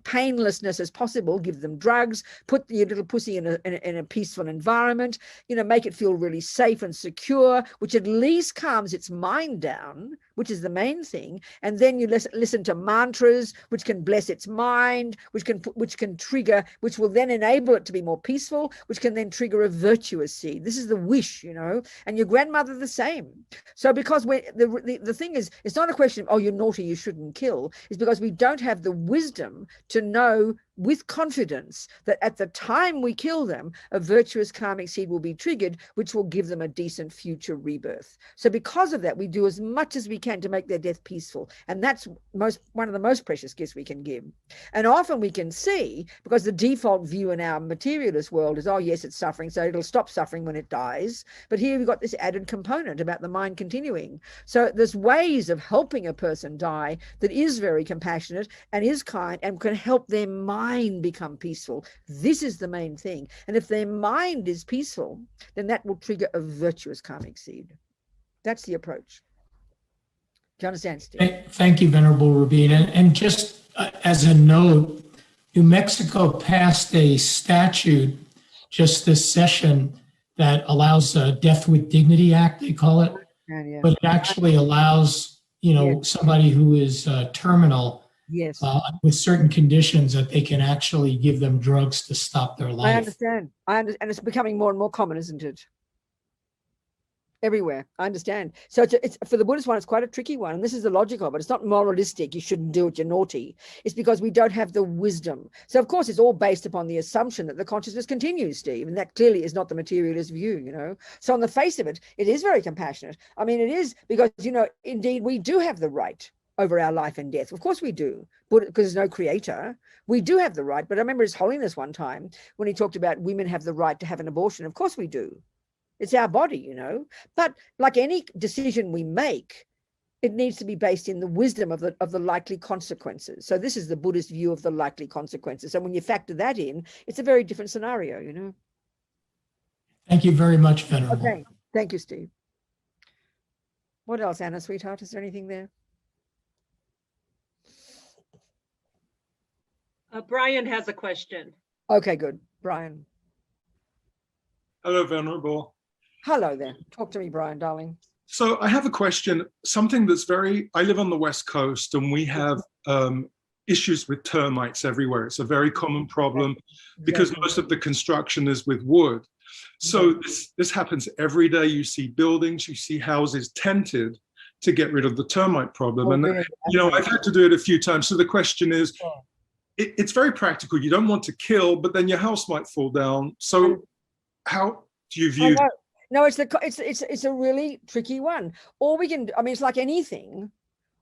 painlessness as possible, give them drugs, put your little pussy in a peaceful environment, you know, make it feel really safe and secure, which at least calms its mind down, which is the main thing. And then you listen to mantras, which can bless its mind, which can trigger, which will then enable it to be more peaceful, which can then trigger a virtuous seed. This is the wish, you know, and your grandmother the same. So because the thing is, it's not a question of, oh, you're naughty, you shouldn't kill. Is because we don't have the wisdom to know with confidence that at the time we kill them, a virtuous karmic seed will be triggered, which will give them a decent future rebirth. So because of that, we do as much as we can to make their death peaceful. And that's one of the most precious gifts we can give. And often we can see, because the default view in our materialist world is, oh, yes, it's suffering, so it'll stop suffering when it dies. But here we've got this added component about the mind continuing. So there's ways of helping a person die that is very compassionate and is kind and can help their mind become peaceful. This is the main thing. And if their mind is peaceful, then that will trigger a virtuous karmic seed. That's the approach. Do you understand, Steve?
Thank you, Venerable Robina. And just as a note, New Mexico passed a statute just this session that allows a Death with Dignity Act, they call it.
Yeah.
But it actually allows, you know, somebody who is terminal,
yes,
with certain conditions, that they can actually give them drugs to stop their life.
I understand. And it's becoming more and more common, isn't it? Everywhere. I understand. So it's for the Buddhist one, it's quite a tricky one. And this is the logical, but it's not moralistic. You shouldn't do it, you're naughty. It's because we don't have the wisdom. So of course, it's all based upon the assumption that the consciousness continues, Steve. And that clearly is not the materialist view, you know. So on the face of it, it is very compassionate. I mean, it is because, you know, indeed, we do have the right over our life and death. Of course we do, because there's no creator. We do have the right. But I remember His Holiness one time when he talked about women have the right to have an abortion. Of course we do. It's our body, you know. But like any decision we make, it needs to be based in the wisdom of the likely consequences. So this is the Buddhist view of the likely consequences. So when you factor that in, it's a very different scenario, you know.
Thank you very much, Venerable.
Okay. Thank you, Steve. What else, Anna, sweetheart? Is there anything there?
Brian has a question.
Okay, good. Brian.
Hello, Venerable.
Hello there. Talk to me, Brian, darling.
So I have a question, something that's I live on the West Coast and we have issues with termites everywhere. It's a very common problem because most of the construction is with wood. So this happens every day. You see buildings, you see houses tented to get rid of the termite problem. And, you know, I've had to do it a few times. So the question is, it's very practical. You don't want to kill, but then your house might fall down. So how do you view that?
No, it's a really tricky one. All we can, I mean, it's like anything.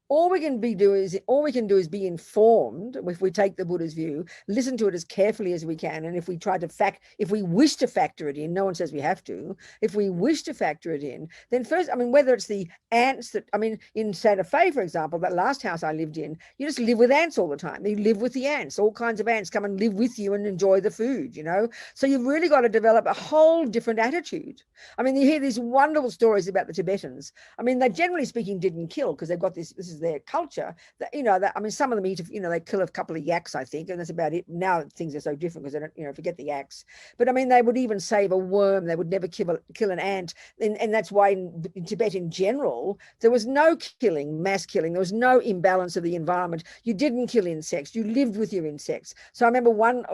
All we can do is be informed. If we take the Buddha's view, listen to it as carefully as we can, and if we wish to factor it in, no one says we have to. If we wish to factor it in, then first, I mean, whether it's the ants that, I mean, in Santa Fe, for example, that last house I lived in, you just live with ants all the time. You live with the ants. All kinds of ants come and live with you and enjoy the food, you know. So you've really got to develop a whole different attitude. I mean, you hear these wonderful stories about the Tibetans. I mean, they generally speaking didn't kill because they've got this is their culture, that, you know, that, I mean, some of them eat, you know, they kill a couple of yaks, I think, and that's about it. Now things are so different because they don't, you know, forget the yaks. But I mean, they would even save a worm. They would never kill an ant. And that's why in Tibet in general, there was no mass killing. There was no imbalance of the environment. You didn't kill insects. You lived with your insects. So I remember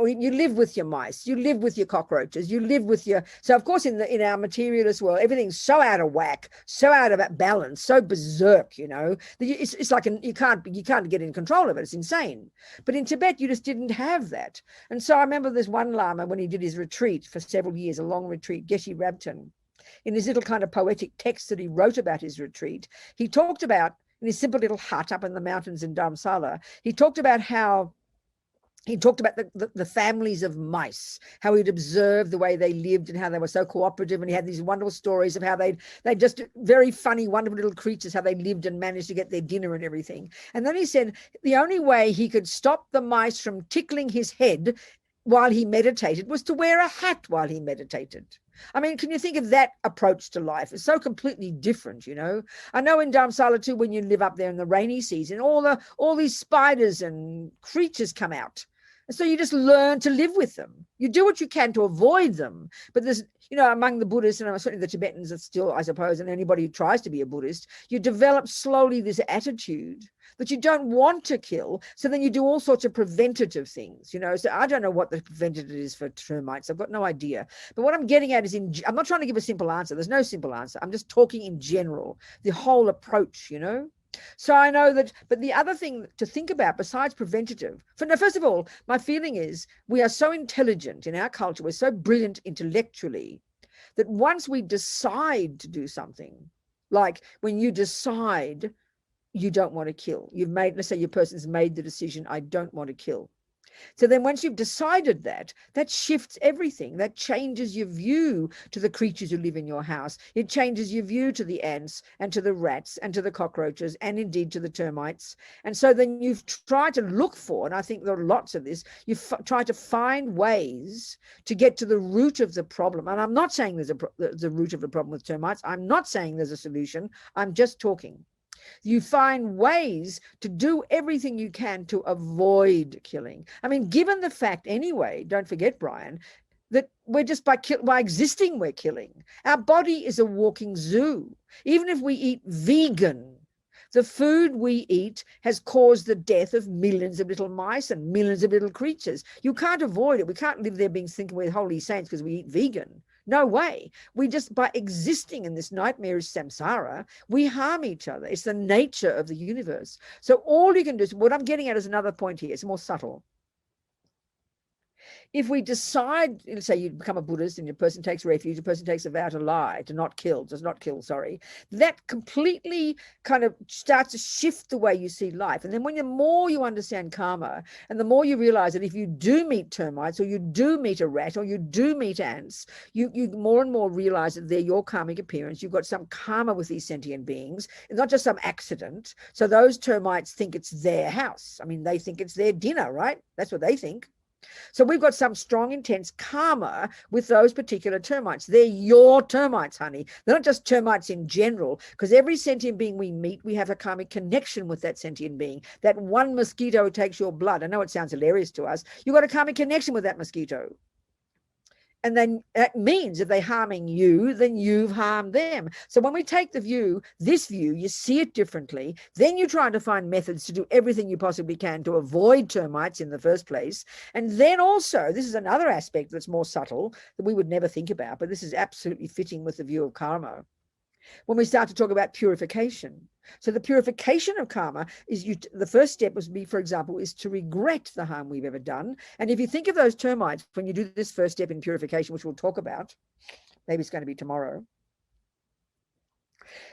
you live with your mice, you live with your cockroaches, you live with your, so of course in our materialist world, everything's so out of whack, so out of balance, so berserk, you know, it's like you can't get in control of it. It's insane. But in Tibet, you just didn't have that. And so I remember this one Lama, when he did his retreat for several years, a long retreat, Geshe Rabten, in his little kind of poetic text that he wrote about his retreat, he talked about, in his simple little hut up in the mountains in Dharamsala, he talked about the families of mice, how he'd observed the way they lived and how they were so cooperative. And he had these wonderful stories of how they just very funny, wonderful little creatures, how they lived and managed to get their dinner and everything. And then he said the only way he could stop the mice from tickling his head while he meditated was to wear a hat while he meditated. I mean, can you think of that approach to life? It's so completely different, you know. I know in Dharamsala too, when you live up there in the rainy season, all these spiders and creatures come out. And so you just learn to live with them. You do what you can to avoid them. But there's, you know, among the Buddhists, and certainly the Tibetans are still, I suppose, and anybody who tries to be a Buddhist, you develop slowly this attitude that you don't want to kill. So then you do all sorts of preventative things, you know. So I don't know what the preventative is for termites. I've got no idea. But what I'm getting at is, I'm not trying to give a simple answer. There's no simple answer. I'm just talking in general, the whole approach, you know. So I know that, but the other thing to think about besides preventative, first of all, my feeling is we are so intelligent in our culture, we're so brilliant intellectually, that once we decide to do something, like when you decide you don't want to kill, you've made, let's say your person's made the decision, I don't want to kill. So then once you've decided that, that shifts everything. That changes your view to the creatures who live in your house. It changes your view to the ants and to the rats and to the cockroaches and indeed to the termites. And so then you've tried to look for, and I think there are lots of this, you've tried to find ways to get to the root of the problem. And I'm not saying there's the root of the problem with termites. I'm not saying there's a solution. I'm just talking. You find ways to do everything you can to avoid killing. I mean, given the fact anyway, don't forget, Brian, that we're just by existing, we're killing. Our body is a walking zoo. Even if we eat vegan, the food we eat has caused the death of millions of little mice and millions of little creatures. You can't avoid it. We can't live there thinking we're holy saints because we eat vegan. No way. We just, by existing in this nightmarish samsara, we harm each other. It's the nature of the universe. So all you can do is, what I'm getting at is another point here. It's more subtle. If we decide, let's say you become a Buddhist and your person takes refuge, a person takes a vow to lie, to not kill, does not kill, sorry, that completely kind of starts to shift the way you see life. And then when the more you understand karma, and the more you realize that if you do meet termites, or you do meet a rat, or you do meet ants, you more and more realize that they're your karmic appearance. You've got some karma with these sentient beings. It's not just some accident. So those termites think it's their house. I mean, they think it's their dinner, right? That's what they think. So we've got some strong, intense karma with those particular termites. They're your termites, honey. They're not just termites in general, because every sentient being we meet, we have a karmic connection with that sentient being. That one mosquito who takes your blood, I know it sounds hilarious to us, you've got a karmic connection with that mosquito. And then that means if they're harming you, then you've harmed them. So when we take the view, this view, you see it differently, then you're trying to find methods to do everything you possibly can to avoid termites in the first place. And then also, this is another aspect that's more subtle that we would never think about, but this is absolutely fitting with the view of karma. When we start to talk about purification. So the purification of karma is the first step would be, for example, is to regret the harm we've ever done. And if you think of those termites, when you do this first step in purification, which we'll talk about, maybe it's going to be tomorrow,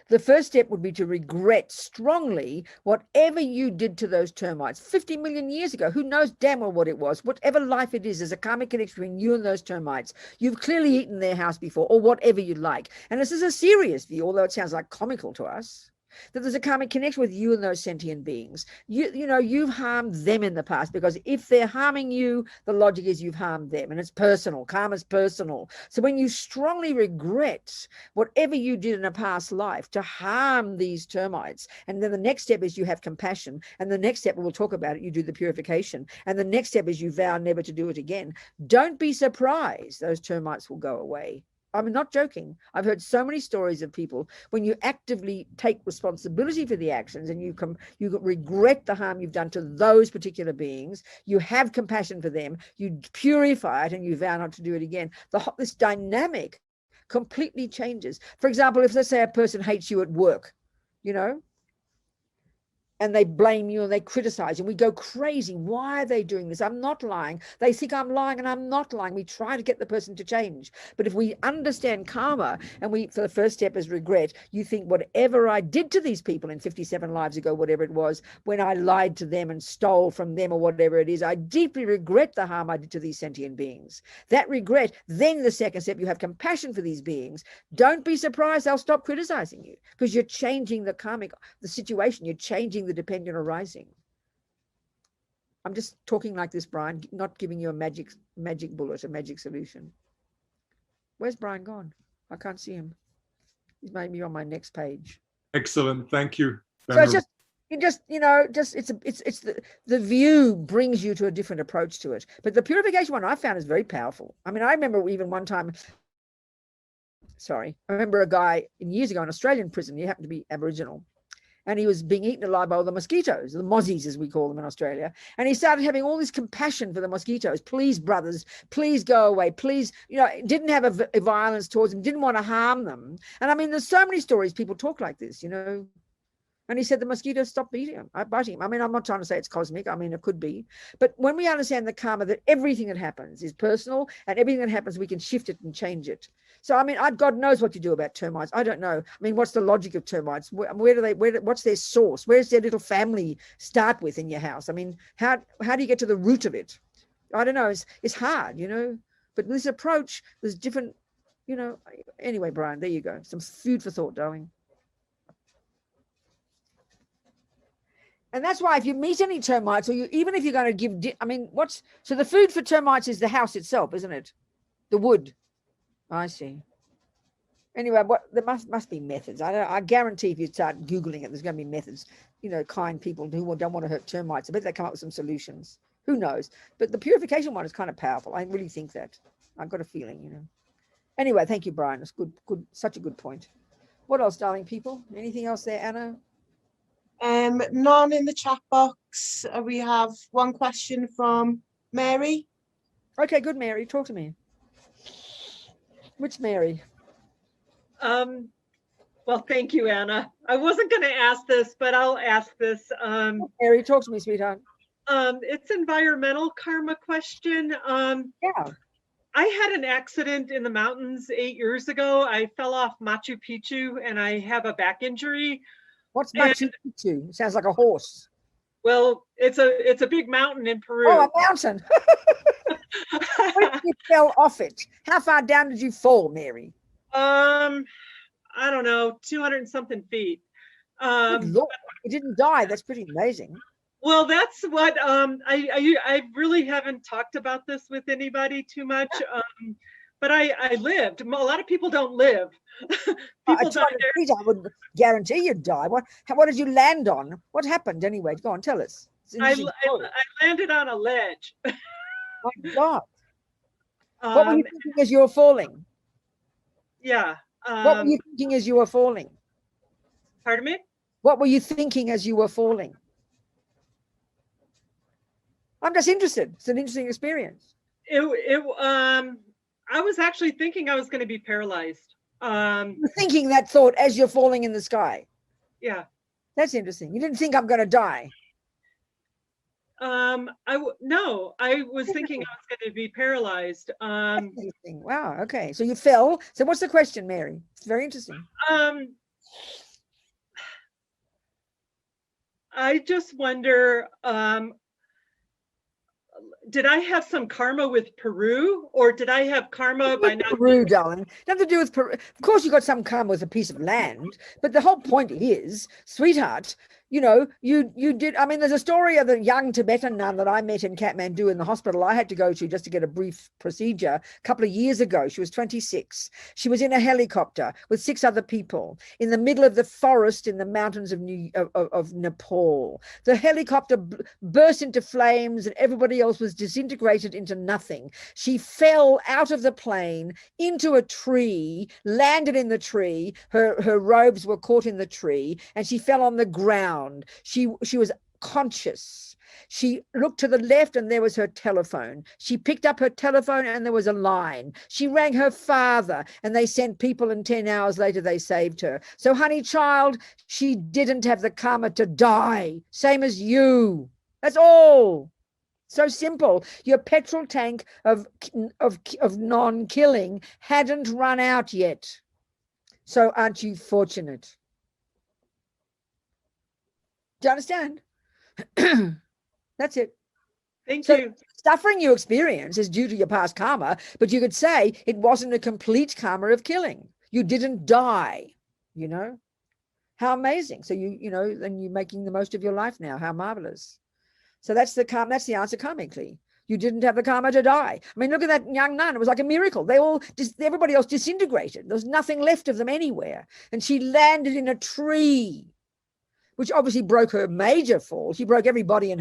the first step would be to regret strongly whatever you did to those termites 50 million years ago. Who knows damn well what it was. Whatever life it is, there's a karmic connection between you and those termites. You've clearly eaten their house before, or whatever you like. And this is a serious view, although it sounds like comical to us, that there's a karmic connection with you and those sentient beings. You know, you've harmed them in the past, because if they're harming you, the logic is you've harmed them, and it's personal. Karma's personal. So when you strongly regret whatever you did in a past life to harm these termites, and then the next step is you have compassion, and the next step, we'll talk about it, you do the purification, and the next step is you vow never to do it again. Don't be surprised those termites will go away. I'm not joking. I've heard so many stories of people, when you actively take responsibility for the actions and you regret the harm you've done to those particular beings, you have compassion for them, you purify it, and you vow not to do it again. This dynamic completely changes. For example, if, let's say, a person hates you at work, you know, and they blame you and they criticize you, and we go crazy. Why are they doing this? I'm not lying. They think I'm lying, and I'm not lying. We try to get the person to change. But if we understand karma, and for the first step is regret, you think whatever I did to these people in 57 lives ago, whatever it was, when I lied to them and stole from them or whatever it is, I deeply regret the harm I did to these sentient beings. That regret, then the second step, you have compassion for these beings. Don't be surprised they'll stop criticizing you, because you're changing the situation. You're changing the dependent arising. I'm just talking like this, Brian, not giving you a magic bullet, a magic solution. Where's Brian gone? I can't see him. He's maybe on my next page.
Excellent. Thank you.
So it's the view brings you to a different approach to it. But the purification one I found is very powerful. I mean, I remember even one time, I remember a guy years ago in Australian prison. He happened to be Aboriginal, and he was being eaten alive by all the mosquitoes, the mozzies as we call them in Australia. And he started having all this compassion for the mosquitoes. Please, brothers, please go away. Please, didn't have a violence towards them, didn't want to harm them. And I mean, there's so many stories people talk like this, And he said the mosquitoes stopped biting him. I mean, I'm not trying to say it's cosmic. I mean, it could be. But when we understand the karma, that everything that happens is personal, and everything that happens, we can shift it and change it. So, I mean, God knows what you do about termites. I don't know. I mean, what's the logic of termites? What's their source? Where's their little family start with in your house? I mean, how do you get to the root of it? I don't know. It's hard, But this approach, there's different, Anyway, Brian, there you go. Some food for thought, darling. And that's why if you meet any termites, or even if you're going to give, so the food for termites is the house itself, isn't it? The wood. I see. Anyway, there must be methods. I guarantee if you start Googling it, there's going to be methods. Kind people who don't want to hurt termites. I bet they come up with some solutions. Who knows? But the purification one is kind of powerful. I really think that. I've got a feeling, Anyway, thank you, Brian. It's good, such a good point. What else, darling people? Anything else there, Anna?
None in the chat box. We have one question from Mary.
Okay, good, Mary. Talk to me. Which Mary?
Well, thank you, Anna. I wasn't going to ask this, but I'll ask this.
Mary, talk to me, sweetheart.
It's environmental karma question.
Yeah.
I had an accident in the mountains 8 years ago. I fell off Machu Picchu and I have a back injury.
What's Machu Picchu? It sounds like a horse.
Well, it's a big mountain in Peru.
Oh, a mountain. When you fell off it, how far down did you fall, Mary?
I don't know, 200 and something feet.
Good Lord, you didn't die. That's pretty amazing.
Well, that's what I really haven't talked about this with anybody too much. But I lived. A lot of people don't live. People die there.
I would guarantee you'd die. What did you land on? What happened anyway? Go on, tell us.
I landed on a ledge.
My God. What were you thinking as you were falling?
Yeah.
What were you thinking as you were falling?
Pardon me?
What were you thinking as you were falling? I'm just interested. It's an interesting experience.
I was actually thinking I was going to be paralyzed.
You're thinking that thought as you're falling in the sky.
Yeah. That's
interesting. You didn't think I'm going to die.
No, I was thinking I was going to be paralyzed.
Wow. Okay. So you fell. So what's the question, Mary? It's very interesting.
I just wonder, did I have some karma with Peru, or did I have karma by not
Peru, darling? Nothing to do with Peru. Of course, you got some karma with a piece of land, but the whole point is, sweetheart, you did. I mean, there's a story of a young Tibetan nun that I met in Kathmandu in the hospital I had to go to just to get a brief procedure a couple of years ago. She was 26. She was in a helicopter with 6 other people in the middle of the forest in the mountains of Nepal. The helicopter burst into flames and everybody else was disintegrated into nothing. She fell out of the plane into a tree, landed in the tree. Her robes were caught in the tree and she fell on the ground. She was conscious. She looked to the left and there was her telephone. She picked up her telephone and there was a line. She rang her father and they sent people, and 10 hours later they saved her. So, honey child, she didn't have the karma to die. Same as you. That's all. So simple. Your petrol tank of non-killing hadn't run out yet. So aren't you fortunate? Do you understand? That's it.
Thank you.
Suffering you experience is due to your past karma, but you could say it wasn't a complete karma of killing. You didn't die, How amazing. So then you're making the most of your life now. How marvelous. So that's the karma, that's the answer karmically. You didn't have the karma to die. I mean, look at that young nun. It was like a miracle. Everybody else disintegrated. There was nothing left of them anywhere. And she landed in a tree, which obviously broke her major fall. She broke every bone in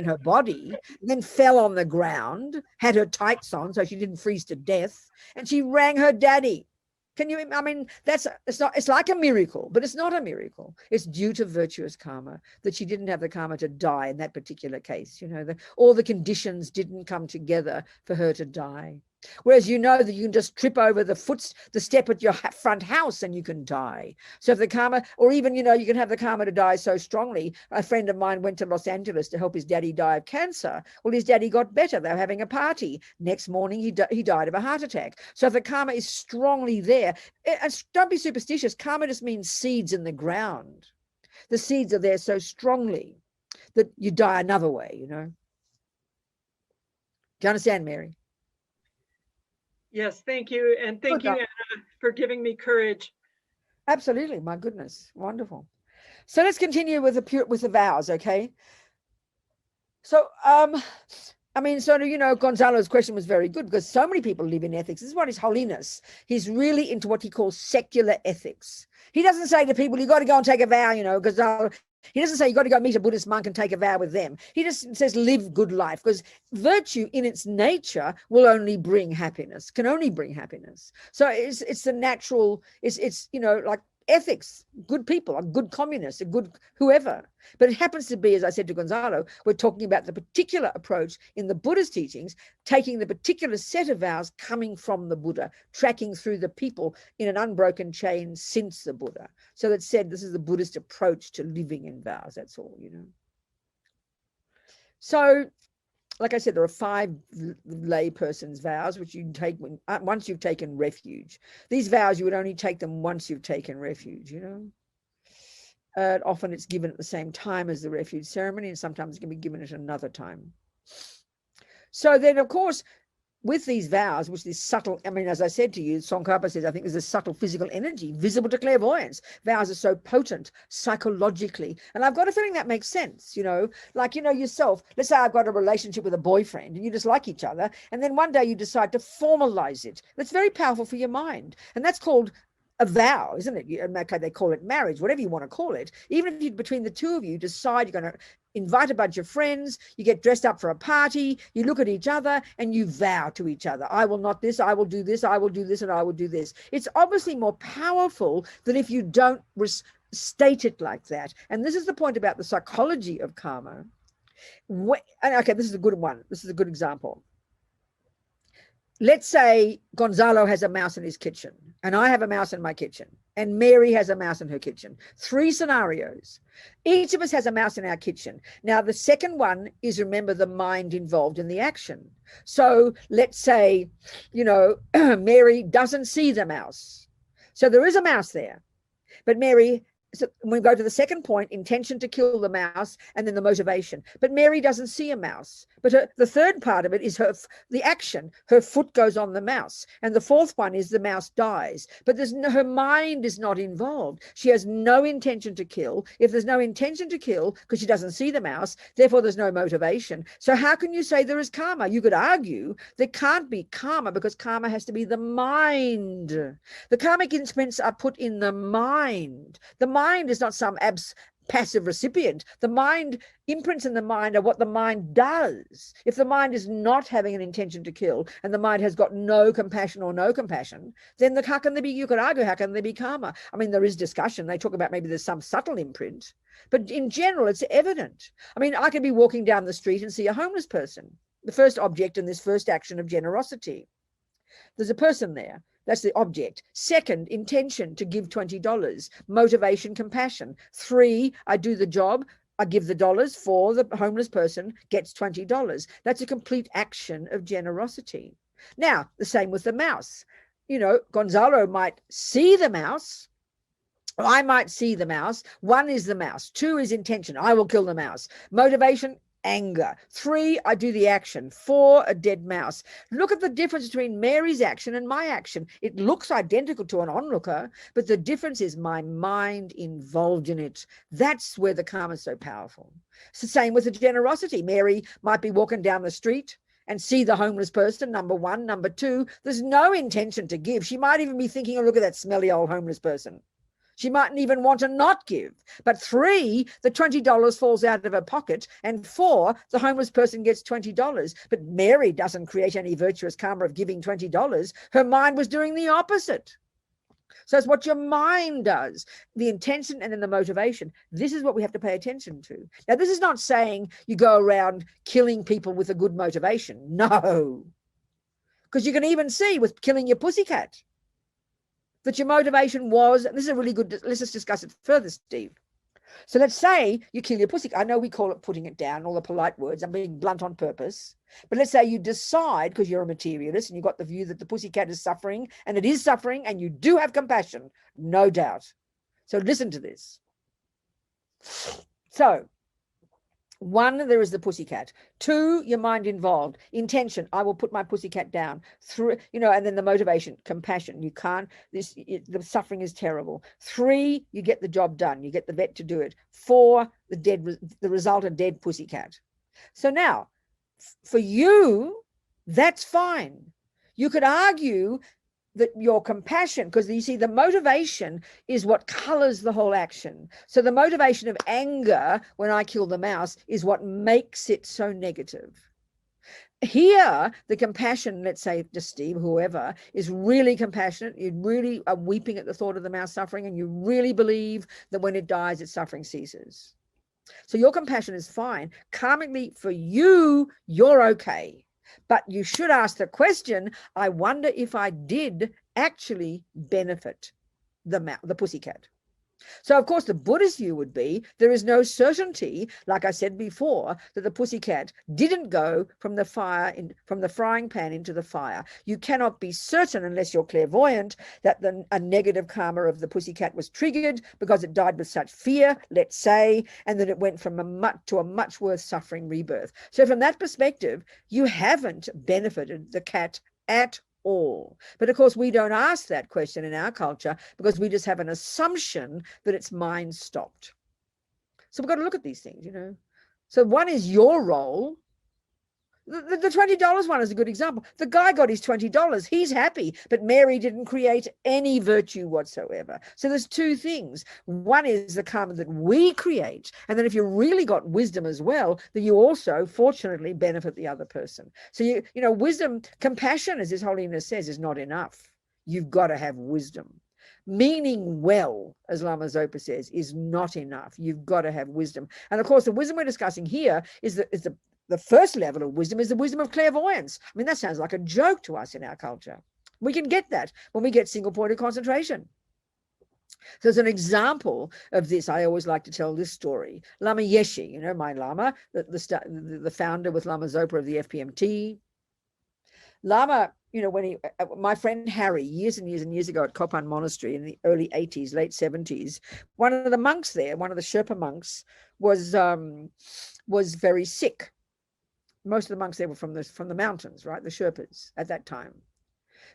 her body, then fell on the ground, had her tights on so she didn't freeze to death, and she rang her daddy. I mean, it's like a miracle, but it's not a miracle. It's due to virtuous karma that she didn't have the karma to die in that particular case. All the conditions didn't come together for her to die. Whereas you know that you can just trip over the step at your front house and you can die. So if the karma, or even, you can have the karma to die so strongly. A friend of mine went to Los Angeles to help his daddy die of cancer. Well, his daddy got better. They were having a party. Next morning, he died of a heart attack. So if the karma is strongly there, and don't be superstitious. Karma just means seeds in the ground. The seeds are there so strongly that you die another way, Do you understand, Mary?
Yes, thank you. And thank you, Anna, for giving me courage.
Absolutely. My goodness. Wonderful. So let's continue with the vows, okay? So, Gonzalo's question was very good because so many people live in ethics. This is what His Holiness. He's really into what he calls secular ethics. He doesn't say to people, you got to go and take a vow, Gonzalo. He doesn't say you got to go meet a Buddhist monk and take a vow with them. He just says live good life, because virtue in its nature will only bring happiness, can only bring happiness. So it's the natural, it's like ethics, good people, a good communist, a good whoever. But it happens to be, as I said to Gonzalo, we're talking about the particular approach in the Buddhist teachings, taking the particular set of vows coming from the Buddha, tracking through the people in an unbroken chain since the Buddha. So that said, this is the Buddhist approach to living in vows. That's all, So, like I said, there are 5 layperson's vows, which you take once you've taken refuge. These vows, you would only take them once you've taken refuge, Often it's given at the same time as the refuge ceremony, and sometimes it can be given at another time. So then, of course, with these vows, which is subtle, as I said to you, Tsongkhapa says, I think there's a subtle physical energy visible to clairvoyance. Vows are so potent psychologically. And I've got a feeling that makes sense, yourself. Let's say I've got a relationship with a boyfriend and you just like each other. And then one day you decide to formalize it. That's very powerful for your mind. And that's called a vow, isn't it? Okay, they call it marriage, whatever you want to call it. Even if between the two of you decide you're going to invite a bunch of friends, you get dressed up for a party, you look at each other and you vow to each other, I will not this, I will do this, I will do this, and I will do this. It's obviously more powerful than if you don't state it like that. And this is the point about the psychology of karma. Okay, this is a good one. This is a good example. Let's say Gonzalo has a mouse in his kitchen and I have a mouse in my kitchen and Mary has a mouse in her kitchen. 3 scenarios. Each of us has a mouse in our kitchen. Now, the second one is, remember, the mind involved in the action. So let's say, Mary doesn't see the mouse. So there is a mouse there, but Mary, so we go to the second point, intention to kill the mouse, and then the motivation. But Mary doesn't see a mouse. But the third part of it is the action. Her foot goes on the mouse. And the fourth one is the mouse dies. But her mind is not involved. She has no intention to kill. If there's no intention to kill, because she doesn't see the mouse, therefore there's no motivation. So how can you say there is karma? You could argue there can't be karma because karma has to be the mind. The karmic imprints are put in the mind. The mind is not some passive recipient. The mind, imprints in the mind are what the mind does. If the mind is not having an intention to kill and the mind has got no compassion or no compassion, then how can there be, you could argue, how can there be karma? There is discussion. They talk about maybe there's some subtle imprint, but in general, it's evident. I could be walking down the street and see a homeless person. The first object in this first action of generosity. There's a person there. That's the object. Second, intention to give $20. Motivation, compassion. 3, I do the job. I give the dollars for the homeless person, gets $20. That's a complete action of generosity. Now, the same with the mouse. Gonzalo might see the mouse. I might see the mouse. 1 is the mouse. 2 is intention. I will kill the mouse. Motivation, anger. 3, I do the action. 4, a dead mouse. Look at the difference between Mary's action and my action. It looks identical to an onlooker, but the difference is my mind involved in it. That's where the karma is so powerful. It's the same with the generosity. Mary might be walking down the street and see the homeless person, number 1. Number 2, there's no intention to give. She might even be thinking, oh, look at that smelly old homeless person. She mightn't even want to not give. But 3, the $20 falls out of her pocket. And 4, the homeless person gets $20. But Mary doesn't create any virtuous karma of giving $20. Her mind was doing the opposite. So it's what your mind does, the intention and then the motivation. This is what we have to pay attention to. Now, this is not saying you go around killing people with a good motivation. No. Because you can even see with killing your pussycat that your motivation was, and this is a really good, let's just discuss it further, Steve. So let's say you kill your pussycat. I know we call it putting it down, all the polite words. I'm being blunt on purpose. But let's say you decide, because you're a materialist and you've got the view that the pussycat is suffering, and it is suffering, and you do have compassion, no doubt. So listen to this. So 1, there is the pussycat. 2, your mind involved. Intention, I will put my pussycat down. 3, and then the motivation, compassion. You can't, the suffering is terrible. 3, you get the job done. You get the vet to do it. 4, the result, a dead pussycat. So now, for you, that's fine. You could argue that your compassion, because you see the motivation is what colors the whole action. So the motivation of anger when I kill the mouse is what makes it so negative. Here, the compassion, let's say to Steve, whoever, is really compassionate. You really are weeping at the thought of the mouse suffering, and you really believe that when it dies, its suffering ceases. So your compassion is fine. Karmically, for you, you're okay. But you should ask the question, I wonder if I did actually benefit the pussycat. So, of course, the Buddhist view would be there is no certainty, like I said before, that the pussycat didn't go from the frying pan into the fire. You cannot be certain, unless you're clairvoyant, that a negative karma of the pussycat was triggered because it died with such fear, let's say, and then it went from a much worse suffering rebirth. So from that perspective, you haven't benefited the cat at all. But of course, we don't ask that question in our culture because we just have an assumption that its mind stopped. So we've got to look at these things, So 1 is your role. The $20 one is a good example. The guy got his $20. He's happy, but Mary didn't create any virtue whatsoever. So there's 2 things. 1 is the karma that we create. And then if you really got wisdom as well, then you also, fortunately, benefit the other person. So, wisdom, compassion, as His Holiness says, is not enough. You've got to have wisdom. Meaning well, as Lama Zopa says, is not enough. You've got to have wisdom. And of course, the wisdom we're discussing here is the first level of wisdom is the wisdom of clairvoyance. I mean, that sounds like a joke to us in our culture. We can get that when we get single point of concentration. So as an example of this, I always like to tell this story. Lama Yeshe, my Lama, the founder with Lama Zopa of the FPMT. Lama, when my friend Harry, years and years and years ago at Courtin Monastery in the early 80s, late 70s, one of the monks there, one of the Sherpa monks, was very sick. Most of the monks there were from the mountains, right? The Sherpas at that time.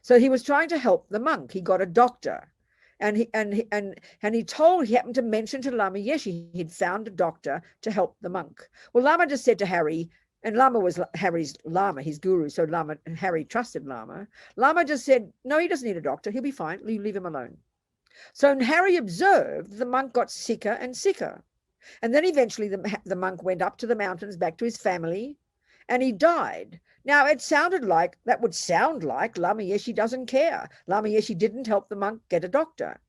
So he was trying to help the monk. He got a doctor, and he happened to mention to Lama Yeshe he'd found a doctor to help the monk. Well, Lama just said to Harry, and Lama was Harry's Lama, his guru, so Harry trusted Lama. Lama just said, no, he doesn't need a doctor. He'll be fine. Leave him alone. So Harry observed the monk got sicker and sicker. And then eventually the monk went up to the mountains, back to his family, and he died. Now, that would sound like Lama Yeshe doesn't care. Lama Yeshe didn't help the monk get a doctor.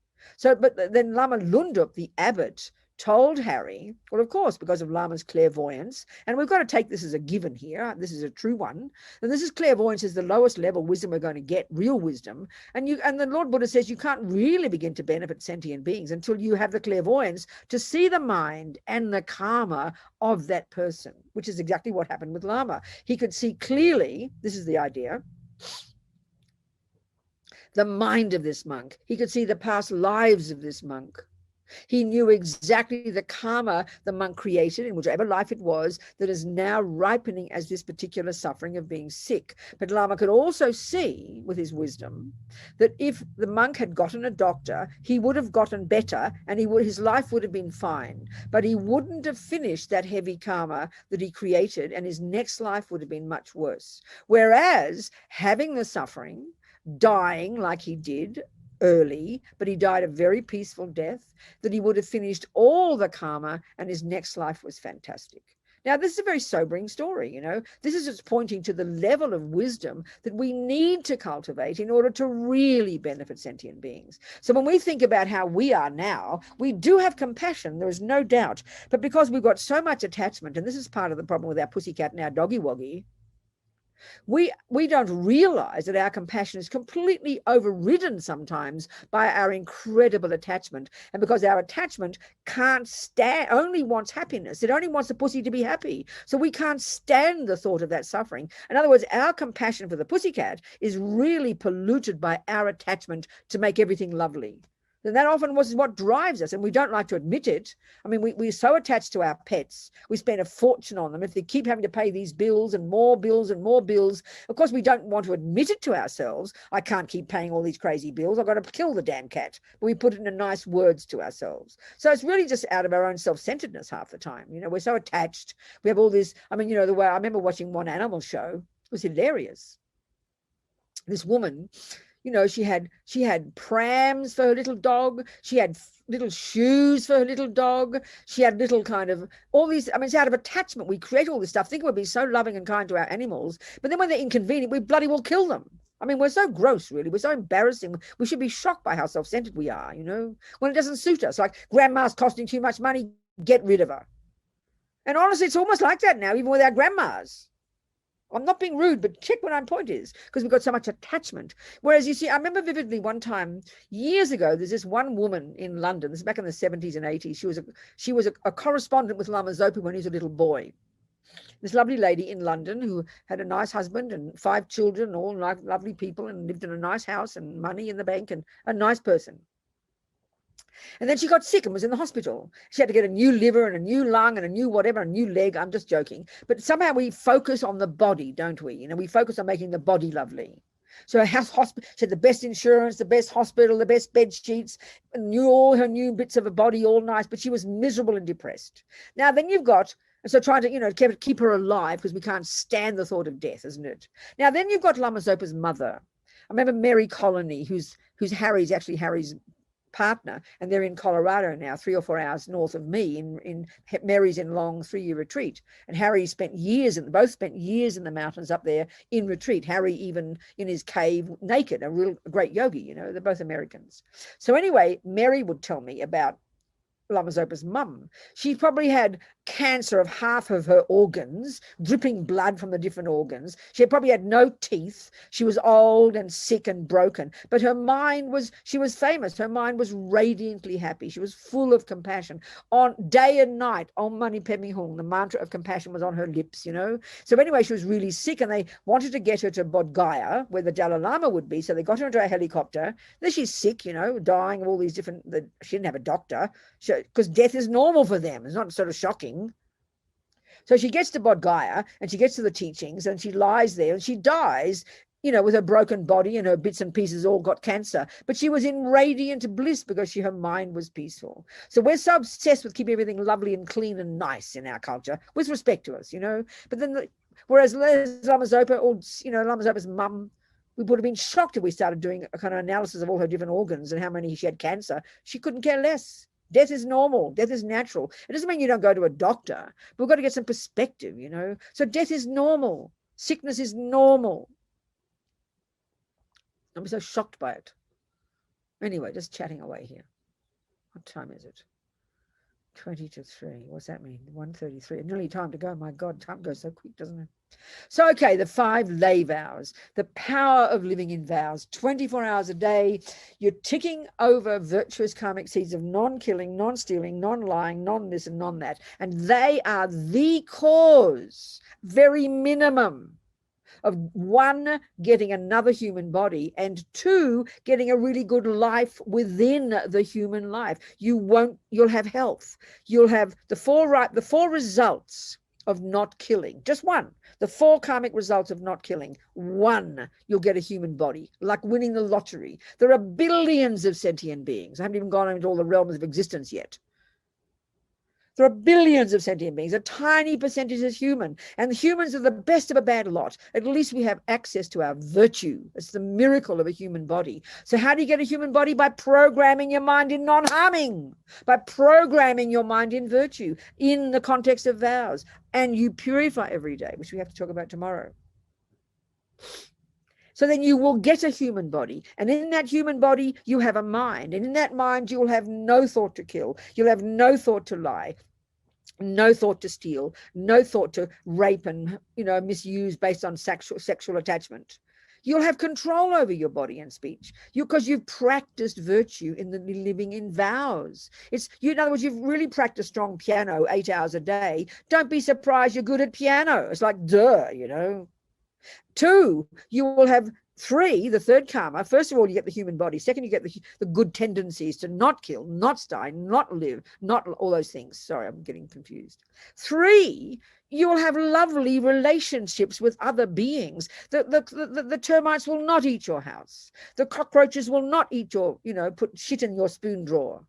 But then Lama Lundup, the abbot, told Harry, well, of course, because of Lama's clairvoyance, and we've got to take this as a given here, this is a true one, and this is clairvoyance is the lowest level wisdom we're going to get, real wisdom, and the Lord Buddha says you can't really begin to benefit sentient beings until you have the clairvoyance to see the mind and the karma of that person, which is exactly what happened with Lama. He could see clearly, this is the idea, the mind of this monk. He could see the past lives of this monk. He knew exactly the karma the monk created in whichever life it was that is now ripening as this particular suffering of being sick. But Lama could also see, with his wisdom, that if the monk had gotten a doctor, he would have gotten better and his life would have been fine. But he wouldn't have finished that heavy karma that he created, and his next life would have been much worse. Whereas having the suffering, dying like he did, early, but he died a very peaceful death, that he would have finished all the karma and his next life was fantastic. Now, this is a very sobering story, you know. This is just pointing to the level of wisdom that we need to cultivate in order to really benefit sentient beings. So when we think about how we are now, we do have compassion, there is no doubt, but because we've got so much attachment, and this is part of the problem with our pussycat and our doggy woggy, we don't realize that our compassion is completely overridden sometimes by our incredible attachment. And because our attachment can't stand, only wants happiness. It only wants the pussy to be happy. So we can't stand the thought of that suffering. In other words, our compassion for the pussycat is really polluted by our attachment to make everything lovely. And that often was what drives us, and we don't like to admit it. I mean, we're so attached to our pets. We spend a fortune on them. If they keep having to pay these bills and more bills and more bills, of course, we don't want to admit it to ourselves. I can't keep paying all these crazy bills. I've got to kill the damn cat. But we put it in nice words to ourselves. So it's really just out of our own self-centeredness half the time. You know, we're so attached. We have all this. I mean, you know, the way I remember watching one animal show, it was hilarious. This woman, you know, she had prams for her little dog. She had little shoes for her little dog. She had little kind of all these. I mean, it's out of attachment. We create all this stuff, thinking we'd be so loving and kind to our animals. But then when they're inconvenient, we bloody well kill them. I mean, we're so gross, really. We're so embarrassing. We should be shocked by how self-centered we are, you know, when it doesn't suit us. Like, grandma's costing too much money, get rid of her. And honestly, it's almost like that now, even with our grandmas. I'm not being rude, but check what my point is, because we've got so much attachment. Whereas, you see, I remember vividly one time, years ago, there's this one woman in London, this is back in the 70s and 80s. She was a correspondent with Lama Zopa when he was a little boy. This lovely lady in London who had a nice husband and 5 children, all lovely people, and lived in a nice house and money in the bank, and a nice person. And then she got sick and was in the hospital. She had to get a new liver and a new lung and a new whatever, a new leg. I'm just joking. But somehow we focus on the body, don't we? You know, we focus on making the body lovely. So her hospital, she had the best insurance, the best hospital, the best bed sheets, all her new bits of her body, all nice, but she was miserable and depressed. Now then you've got, so trying to, you know, keep her alive, because we can't stand the thought of death, isn't it? Now then you've got Lama Zopa's mother. I remember Mary Colony, who's Harry's partner, and they're in Colorado now, 3 or 4 hours north of me. Mary's in long 3-year retreat, and Harry both spent years in the mountains up there in retreat. Harry even in his cave naked, a great yogi, you know. They're both Americans. So anyway, Mary would tell me about Lama Zopa's mum. She probably had cancer of half of her organs, dripping blood from the different organs. She probably had no teeth. She was old and sick and broken, but she was famous. Her mind was radiantly happy. She was full of compassion. On day and night, Om Mani Padme Hum, the mantra of compassion was on her lips, you know. So anyway, she was really sick, and they wanted to get her to Bodh Gaya, where the Dalai Lama would be. So they got her into a helicopter. Then she's sick, you know, dying of all these different, she didn't have a doctor, because death is normal for them. It's not sort of shocking. So she gets to Bodh Gaya and she gets to the teachings, and she lies there and she dies, you know, with her broken body and her bits and pieces all got cancer. But she was in radiant bliss because her mind was peaceful. So we're so obsessed with keeping everything lovely and clean and nice in our culture, with respect to us, you know. But then, whereas Lama Zopa, or, you know, Lama Zopa's mum, we would have been shocked if we started doing a kind of analysis of all her different organs and how many she had cancer. She couldn't care less. Death is normal. Death is natural. It doesn't mean you don't go to a doctor, but we've got to get some perspective, you know. So death is normal. Sickness is normal. I'm so shocked by it. Anyway, just chatting away here. What time is it? 20 to 3. What's that mean? 1:33. Nearly time to go. My God, time goes so quick, doesn't it? So, okay, the 5 lay vows, the power of living in vows, 24 hours a day. You're ticking over virtuous karmic seeds of non-killing, non-stealing, non-lying, non-this and non-that. And they are the cause, very minimum, of one, getting another human body, and two, getting a really good life within the human life. You'll have health. You'll have the four results of not killing. Just one. The four karmic results of not killing. One, you'll get a human body, like winning the lottery. There are billions of sentient beings. I haven't even gone into all the realms of existence yet. There are billions of sentient beings. A tiny percentage is human. And the humans are the best of a bad lot. At least we have access to our virtue. It's the miracle of a human body. So how do you get a human body? By programming your mind in non-harming. By programming your mind in virtue in the context of vows. And you purify every day, which we have to talk about tomorrow. So then you will get a human body. And in that human body, you have a mind. And in that mind, you will have no thought to kill. You'll have no thought to lie. No thought to steal, no thought to rape and, misuse based on sexual attachment. You'll have control over your body and speech because you've practiced virtue in the living in vows. In other words, you've really practiced strong piano 8 hours a day. Don't be surprised you're good at piano. It's like, duh, Two, you will have three, the third karma. First of all, you get the human body. Second, you get the good tendencies to not kill, not die, not live, not all those things. Sorry, I'm getting confused. Three, you will have lovely relationships with other beings. The termites will not eat your house. The cockroaches will not eat your, put shit in your spoon drawer.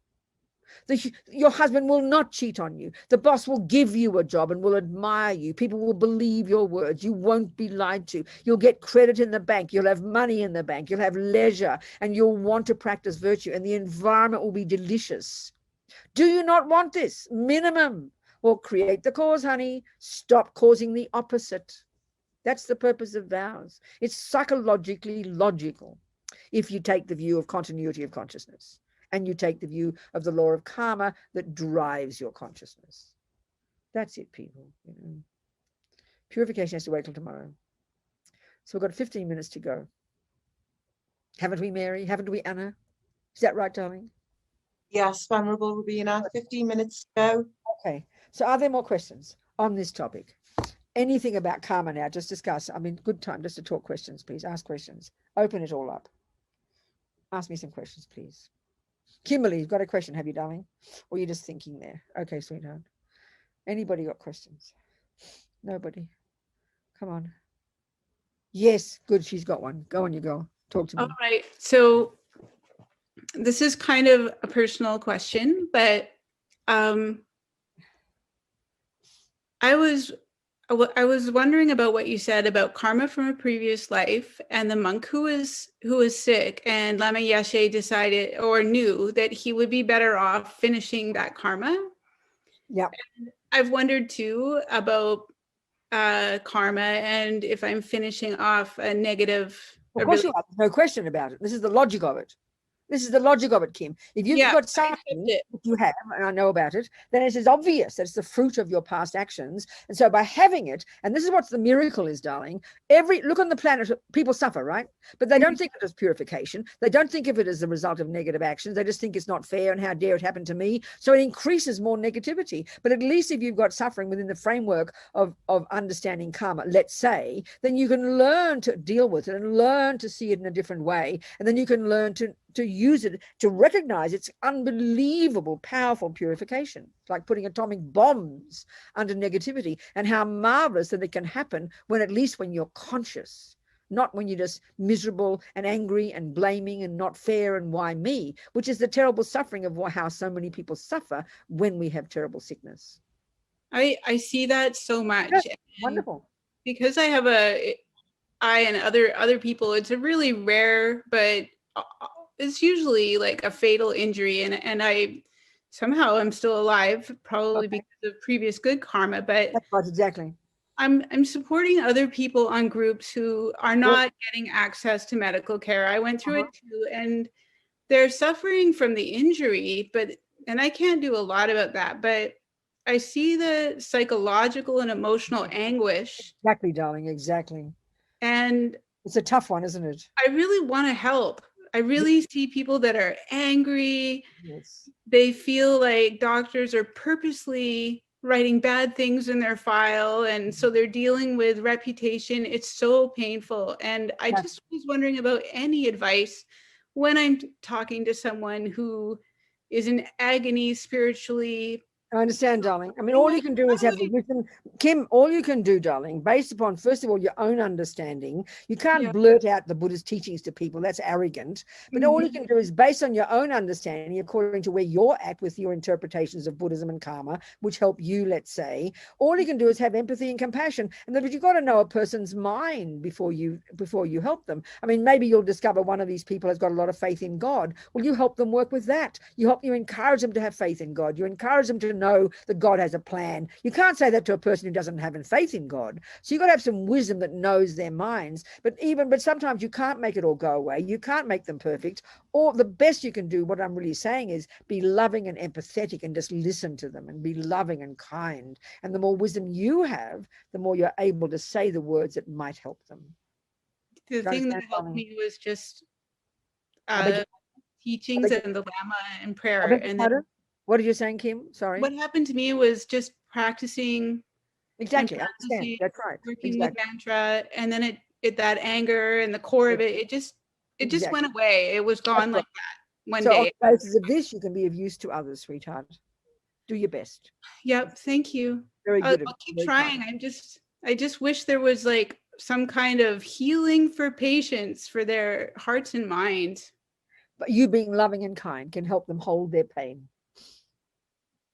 Your husband will not cheat on you. The boss will give you a job and will admire you. People will believe your words. You won't be lied to. You'll get credit in the bank. You'll have money in the bank. You'll have leisure, and you'll want to practice virtue, and the environment will be delicious. Do you not want this? Minimum. Well, create the cause, honey. Stop causing the opposite. That's the purpose of vows. It's psychologically logical if you take the view of continuity of consciousness. And you take the view of the law of karma that drives your consciousness. That's it, people. Purification has to wait till tomorrow. So we've got 15 minutes to go. Haven't we, Mary? Haven't we, Anna? Is that right, darling?
Yes, Venerable Robina, 15 minutes to go.
Okay. So are there more questions on this topic? Anything about karma now? Just discuss. Good time just to talk questions, please. Ask questions. Open it all up. Ask me some questions, please. Kimberly, you've got a question, have you, darling? Or are you just thinking there? Okay, sweetheart. Anybody got questions? Nobody? Come on. Yes, good, she's got one. Go on, you go. Talk to me.
All right. So this is kind of a personal question, but I was wondering about what you said about karma from a previous life and the monk who was sick, and Lama Yeshe decided or knew that he would be better off finishing that karma.
Yeah.
I've wondered too about karma and if I'm finishing off a negative.
Of course you are. There's no question about it. This is the logic of it. This is the logic of it, Kim. If you've got something that you have, and I know about it, then it is obvious that it's the fruit of your past actions. And so by having it, and this is what the miracle is, darling, look on the planet, people suffer, right? But they don't think of it as purification. They don't think of it as the result of negative actions. They just think it's not fair and how dare it happen to me. So it increases more negativity. But at least if you've got suffering within the framework of understanding karma, let's say, then you can learn to deal with it and learn to see it in a different way. And then you can learn to use it, to recognize its unbelievable, powerful purification. It's like putting atomic bombs under negativity, and how marvelous that it can happen when you're conscious, not when you're just miserable and angry and blaming and not fair and why me, which is the terrible suffering of how so many people suffer when we have terrible sickness.
I see that so much.
Yes, wonderful.
Because I and other people, it's a really rare, but it's usually like a fatal injury, and I somehow I'm still alive, probably because of previous good karma. But
that's right, exactly.
I'm supporting other people on groups who are not getting access to medical care. I went through it too, and they're suffering from the injury, and I can't do a lot about that, but I see the psychological and emotional anguish.
Exactly, darling, exactly.
And
it's a tough one, isn't it?
I really want to help. I really see people that are angry.
Yes.
They feel like doctors are purposely writing bad things in their file. And so they're dealing with reputation. It's so painful. And I just was wondering about any advice when I'm talking to someone who is in agony spiritually.
I understand, darling. I mean, all you can do is have the wisdom. Kim, all you can do, darling, based upon, first of all, your own understanding. You can't blurt out the Buddhist teachings to people. That's arrogant. But all you can do is based on your own understanding, according to where you're at with your interpretations of Buddhism and karma, which help you, let's say, all you can do is have empathy and compassion. And that you've got to know a person's mind before you help them. I mean, maybe you'll discover one of these people has got a lot of faith in God. Well, you help them work with that. You encourage them to have faith in God. You encourage them to know that God has a plan. You can't say that to a person who doesn't have faith in God. So you've got to have some wisdom that knows their minds. But sometimes you can't make it all go away. You can't make them perfect. Or the best you can do, what I'm really saying is be loving and empathetic and just listen to them and be loving and kind. And the more wisdom you have, the more you're able to say the words that might help them.
The thing that helped me was just teachings and the Lama and prayer. And then,
what are you saying, Kim? Sorry.
What happened to me was just practicing.
Exactly. I understand. That's right.
Working with mantra, and then it that anger and the core of it just went away. It was gone like that one day.
On the basis of this, you can be of use to others, sweetheart. Do your best.
Yep. Thank you.
Very good.
I'll keep trying. I just wish there was like some kind of healing for patients, for their hearts and minds.
But you being loving and kind can help them hold their pain.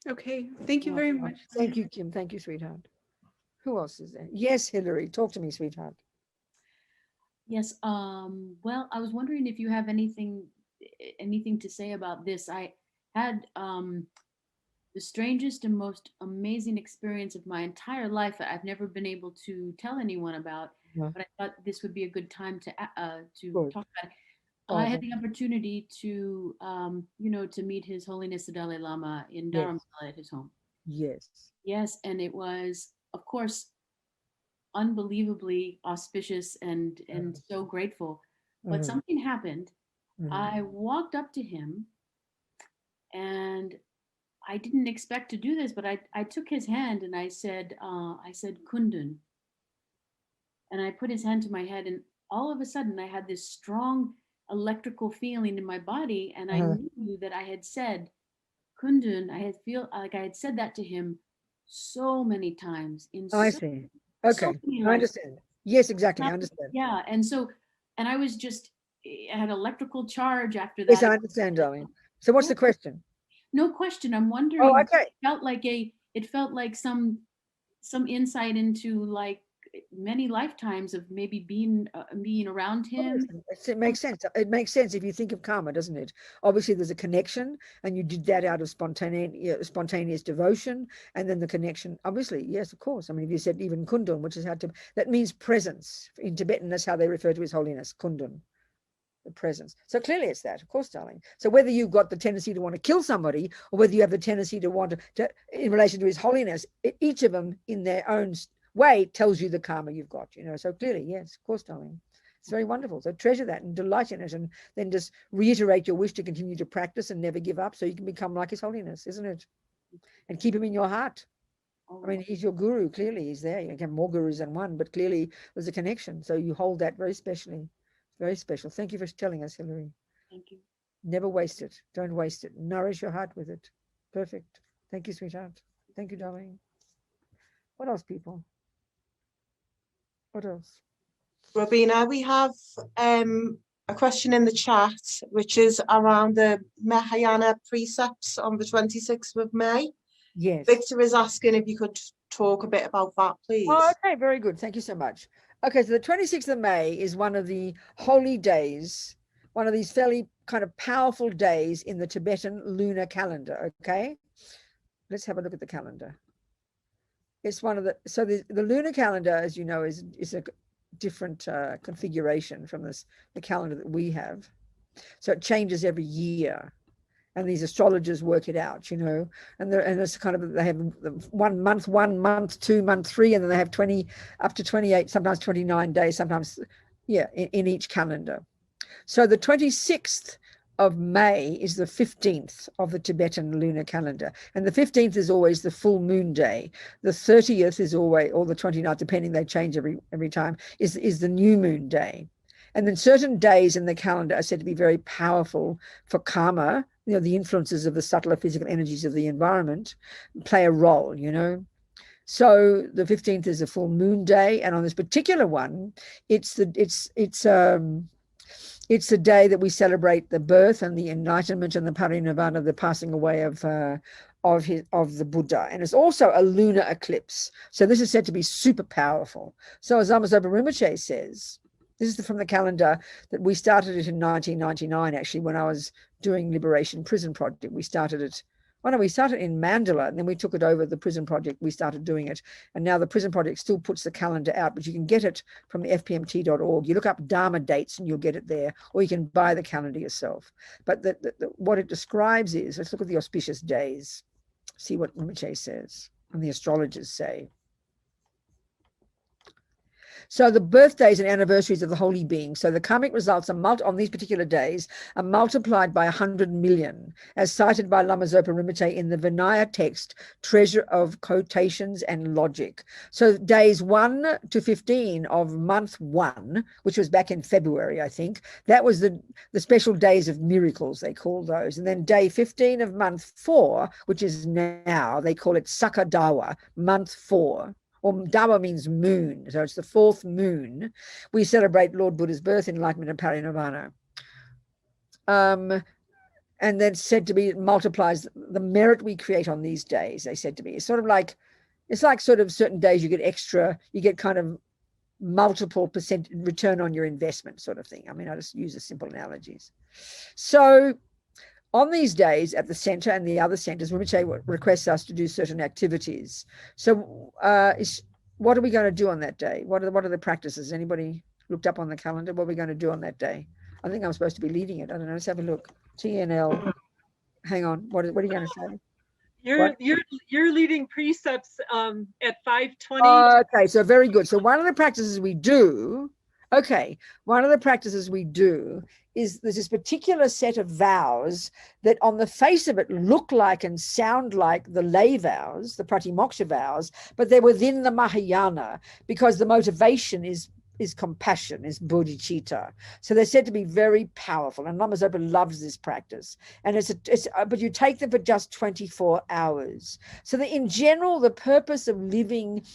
Okay, thank you very much.
Thank you, Kim. Thank you, sweetheart. Who else is there? Yes, Hillary, talk to me, sweetheart.
Yes, well, I was wondering if you have anything to say about this. I had the strangest and most amazing experience of my entire life that I've never been able to tell anyone about, but I thought this would be a good time to talk about it. I had the opportunity to, to meet His Holiness the Dalai Lama in Dharamsala at his home.
Yes.
Yes, and it was, of course, unbelievably auspicious and so grateful. But something happened. I walked up to him, and I didn't expect to do this, but I took his hand and I said, Kundun. And I put his hand to my head, and all of a sudden I had this strong electrical feeling in my body, and I knew that I had said Kundun. I had said that to him so many times. I
see. Okay, I understand. Yes, exactly. I understand.
Yeah, and I was just, I had electrical charge after that.
Yes, I understand, darling. So what's the question?
No question. I'm wondering.
Oh, okay.
It felt like some insight into like many lifetimes of maybe being around him.
It makes sense. It makes sense if you think of karma, doesn't it? Obviously, there's a connection, and you did that out of spontaneous devotion, and then the connection. Obviously, yes, of course. I mean, if you said even Kundun, which is that means presence in Tibetan. That's how they refer to His Holiness, Kundun, the presence. So clearly, it's that, of course, darling. So whether you've got the tendency to want to kill somebody, or whether you have the tendency to want to in relation to His Holiness, each of them in their own way tells you the karma you've got, so clearly, yes, of course, darling. It's very wonderful. So treasure that and delight in it, and then just reiterate your wish to continue to practice and never give up, so you can become like His Holiness, isn't it? And keep Him in your heart. I mean, He's your guru. Clearly, He's there. You can have more gurus than one, but clearly there's a connection. So you hold that very specially. Very special. Thank you for telling us, Hillary.
Thank you.
Never waste it. Don't waste it. Nourish your heart with it. Perfect. Thank you, sweetheart. Thank you, darling. What else, people? What else?
Robina, we have a question in the chat, which is around the Mahayana precepts on the 26th of May.
Yes.
Victor is asking if you could talk a bit about that, please.
Oh, okay, very good. Thank you so much. Okay, so the 26th of May is one of the holy days, one of these fairly kind of powerful days in the Tibetan lunar calendar, okay? Let's have a look at the calendar. It's one of the lunar calendar, as you know, is a different configuration from the calendar that we have. So it changes every year, and these astrologers work it out, and it's kind of, they have 1 month, 2 month, 3, and then they have 20 up to 28, sometimes 29 days, sometimes in each calendar. So the 26th of May is the 15th of the Tibetan lunar calendar. And the 15th is always the full moon day. The 30th is always, or the 29th, depending, they change every time, is the new moon day. And then certain days in the calendar are said to be very powerful for karma. You know, the influences of the subtler physical energies of the environment play a role, you know. So the 15th is a full moon day. And on this particular one, it's the day that we celebrate the birth and the enlightenment and the parinirvana, the passing away of the Buddha. And it's also a lunar eclipse. So this is said to be super powerful. So as Zopa Rinpoche says, this is from the calendar that we started it in 1999, actually, when I was doing Liberation Prison Project. We started it, we started in Mandalay, and then we took it over the Prison Project. We started doing it. And now the Prison Project still puts the calendar out, but you can get it from the fpmt.org. You look up Dharma dates and you'll get it there, or you can buy the calendar yourself. But what it describes is, let's look at the auspicious days, see what Rinpoche says and the astrologers say. So the birthdays and anniversaries of the holy beings, so the karmic results are on these particular days are multiplied by 100 million, as cited by Lama Zopa Rinpoche in the Vinaya text, Treasure of Quotations and Logic. So days 1 to 15 of month 1, which was back in February, I think, that was the special days of miracles, they call those. And then day 15 of month 4, which is now, they call it Sakadawa, month 4. Or Dawa means moon, so it's the 4th moon. We celebrate Lord Buddha's birth, enlightenment, and parinirvana. And then said to be, it multiplies the merit we create on these days, they said to be. It's sort of like, it's like sort of certain days you get extra, you get kind of multiple percent return on your investment sort of thing. I mean, I just use the simple analogies. So on these days at the center and the other centers, Rinpoche requests us to do certain activities. So what are we going to do on that day? What are the practices? Anybody looked up on the calendar? What are we going to do on that day? I think I'm supposed to be leading it. I don't know. Let's have a look. TNL. Hang on. What are you going to say?
You're leading precepts at 5:20.
Okay, so very good. So one of the practices we do is there's this particular set of vows that on the face of it look like and sound like the lay vows, the pratimoksha vows, but they're within the Mahayana because the motivation is compassion, is bodhicitta. So they're said to be very powerful, and Lama Zopa loves this practice. And but you take them for just 24 hours. So that in general, the purpose of living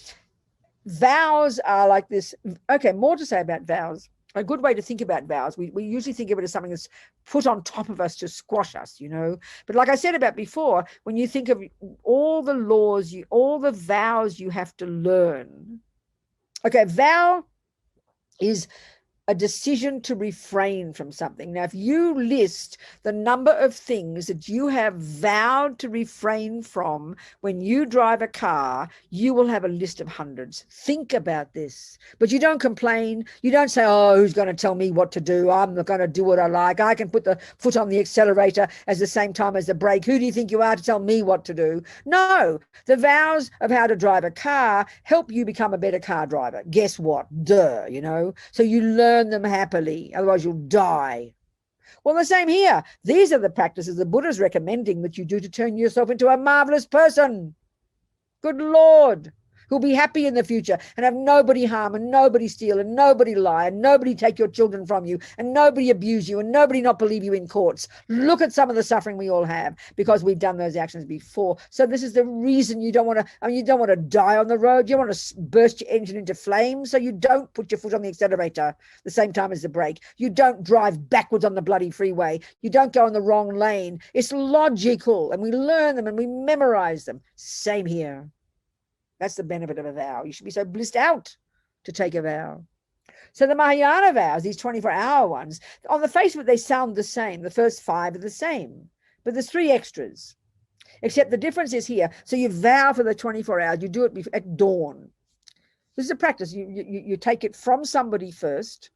vows are like this. Okay, more to say about vows. A good way to think about vows, we usually think of it as something that's put on top of us to squash us, you know. But like I said about before, when you think of all the laws, all the vows you have to learn. Okay, vow is a decision to refrain from something. Now, if you list the number of things that you have vowed to refrain from when you drive a car, you will have a list of hundreds. Think about this. But you don't complain. You don't say, oh, who's going to tell me what to do? I'm not going to do what I like. I can put the foot on the accelerator at the same time as the brake. Who do you think you are to tell me what to do? No, the vows of how to drive a car help you become a better car driver. Guess what? Duh, you know? So you learn them happily, otherwise you'll die. Well, the same here. These are the practices the Buddha's recommending that you do to turn yourself into a marvelous person. Good Lord. Who'll be happy in the future and have nobody harm and nobody steal and nobody lie and nobody take your children from you and nobody abuse you and nobody not believe you in courts. Look at some of the suffering we all have because we've done those actions before. So this is the reason you don't want to, you don't want to die on the road. You want to burst your engine into flames. So you don't put your foot on the accelerator the same time as the brake. You don't drive backwards on the bloody freeway. You don't go in the wrong lane. It's logical, and we learn them and we memorize them. Same here. That's the benefit of a vow. You should be so blissed out to take a vow. So the Mahayana vows, these 24-hour ones, on the face of it, they sound the same. The first 5 are the same, but there's 3 extras, except the difference is here. So you vow for the 24 hours. You do it at dawn. This is a practice. You take it from somebody first,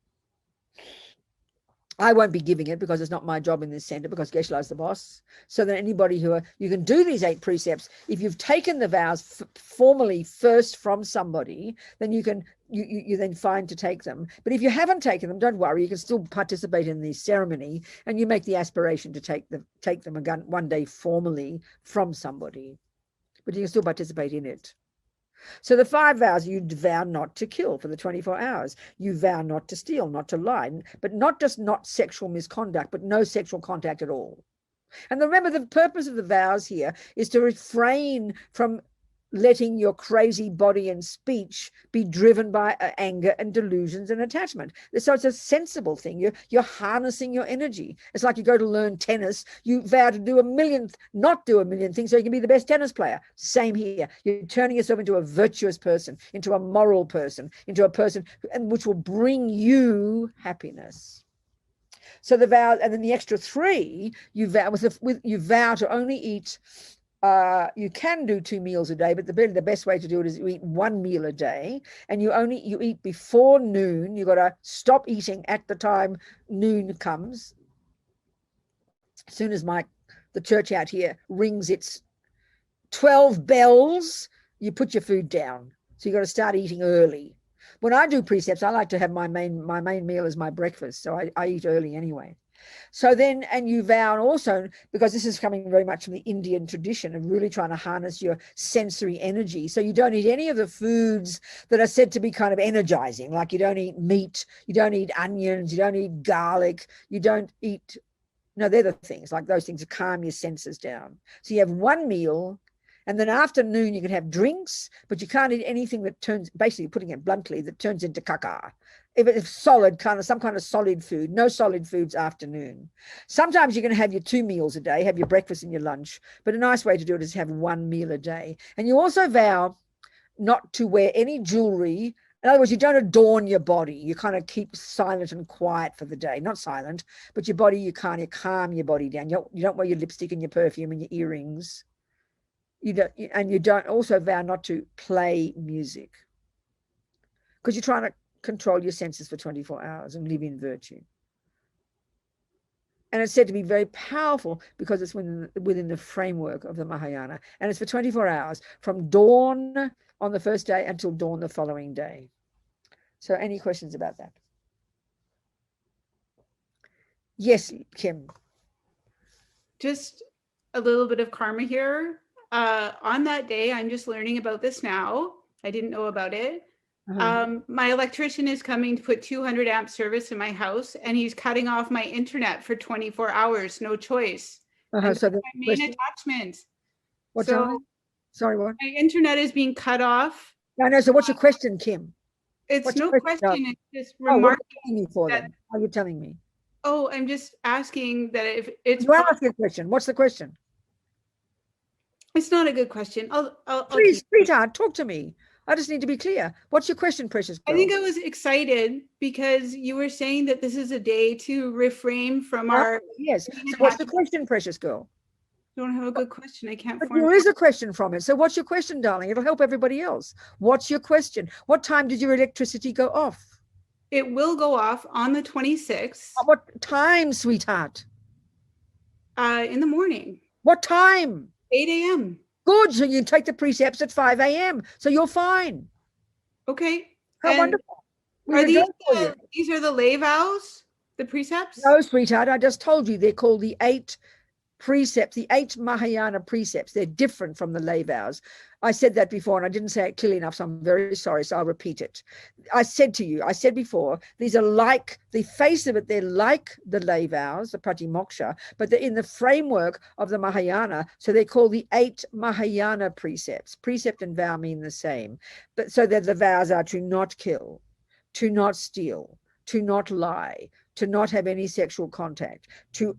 I won't be giving it because it's not my job in this center, because Geshe-la is the boss. So that anybody you can do these 8 precepts. If you've taken the vows formally first from somebody, then you then find to take them. But if you haven't taken them, don't worry, you can still participate in the ceremony, and you make the aspiration to take them again one day formally from somebody. But you can still participate in it. So the 5 vows: you vow not to kill for the 24 hours. You vow not to steal, not to lie, but not just not sexual misconduct, but no sexual contact at all. And remember, the purpose of the vows here is to refrain from letting your crazy body and speech be driven by anger and delusions and attachment. So it's a sensible thing. You're harnessing your energy. It's like you go to learn tennis. You vow to not do a million things so you can be the best tennis player. Same here. You're turning yourself into a virtuous person, into a moral person, into a person which will bring you happiness. So the vow, and then the extra 3, you vow to only eat. You can do 2 meals a day, but the best way to do it is you eat 1 meal a day, and you eat before noon. You got to stop eating at the time noon comes. As soon as the church out here rings its 12 bells, you put your food down. So you got to start eating early. When I do precepts, I like to have my main meal as my breakfast, so I eat early anyway. So then, and you vow also, because this is coming very much from the Indian tradition of really trying to harness your sensory energy. So you don't eat any of the foods that are said to be kind of energizing, like you don't eat meat, you don't eat onions, you don't eat garlic, you don't eat, no, they're the things, like those things to calm your senses down. So you have 1 meal, and then afternoon you can have drinks, but you can't eat anything that turns, basically putting it bluntly, that turns into caca. If it's solid, some kind of solid food, no solid foods afternoon. Sometimes you can have your 2 meals a day, have your breakfast and your lunch, but a nice way to do it is have 1 meal a day. And you also vow not to wear any jewelry. In other words, you don't adorn your body. You kind of keep silent and quiet for the day. Not silent, but your body, you calm your body down. You don't wear your lipstick and your perfume and your earrings. You don't also vow not to play music, because you're trying to control your senses for 24 hours and live in virtue. And it's said to be very powerful because it's within the framework of the Mahayana. And it's for 24 hours, from dawn on the first day until dawn the following day. So any questions about that? Yes, Kim.
Just a little bit of karma here. On that day, I'm just learning about this now. I didn't know about it. My electrician is coming to put 200 amp service in my house, and he's cutting off my internet for 24 hours. No choice. So my main attachment.
What's so sorry, what?
My internet is being cut off.
I know. So what's your question, Kim?
It's no question. It's just remarking.
What are you telling me?
Oh, I'm just asking that if it's.
You ask a question. What's the question?
It's not a good question.
Please, sweetheart, talk to me. I just need to be clear. What's your question, precious girl?
I think I was excited because you were saying that this is a day to refrain from our...
Yes. So what's the question, precious girl?
I don't have a good question. I can't
form... There is a question from it. So what's your question, darling? It'll help everybody else. What's your question? What time did your electricity go off?
It will go off on the 26th.
At what time, sweetheart?
In the morning.
What time?
8 a.m.
Good. So you take the precepts at 5 a.m. So you're fine.
Okay.
How wonderful.
Are these are the lay vows, the precepts?
No, sweetheart. I just told you they're called the 8 precepts, the 8 Mahayana precepts. They're different from the lay vows. I said that before and I didn't say it clearly enough, so I'm very sorry. So I'll repeat it. I said before, these are like, the face of it, they're like the lay vows, the pratimoksha, but they're in the framework of the Mahayana. So they're called the 8 Mahayana precepts. Precept and vow mean the same. But so that the vows are to not kill, to not steal, to not lie, to not have any sexual contact, to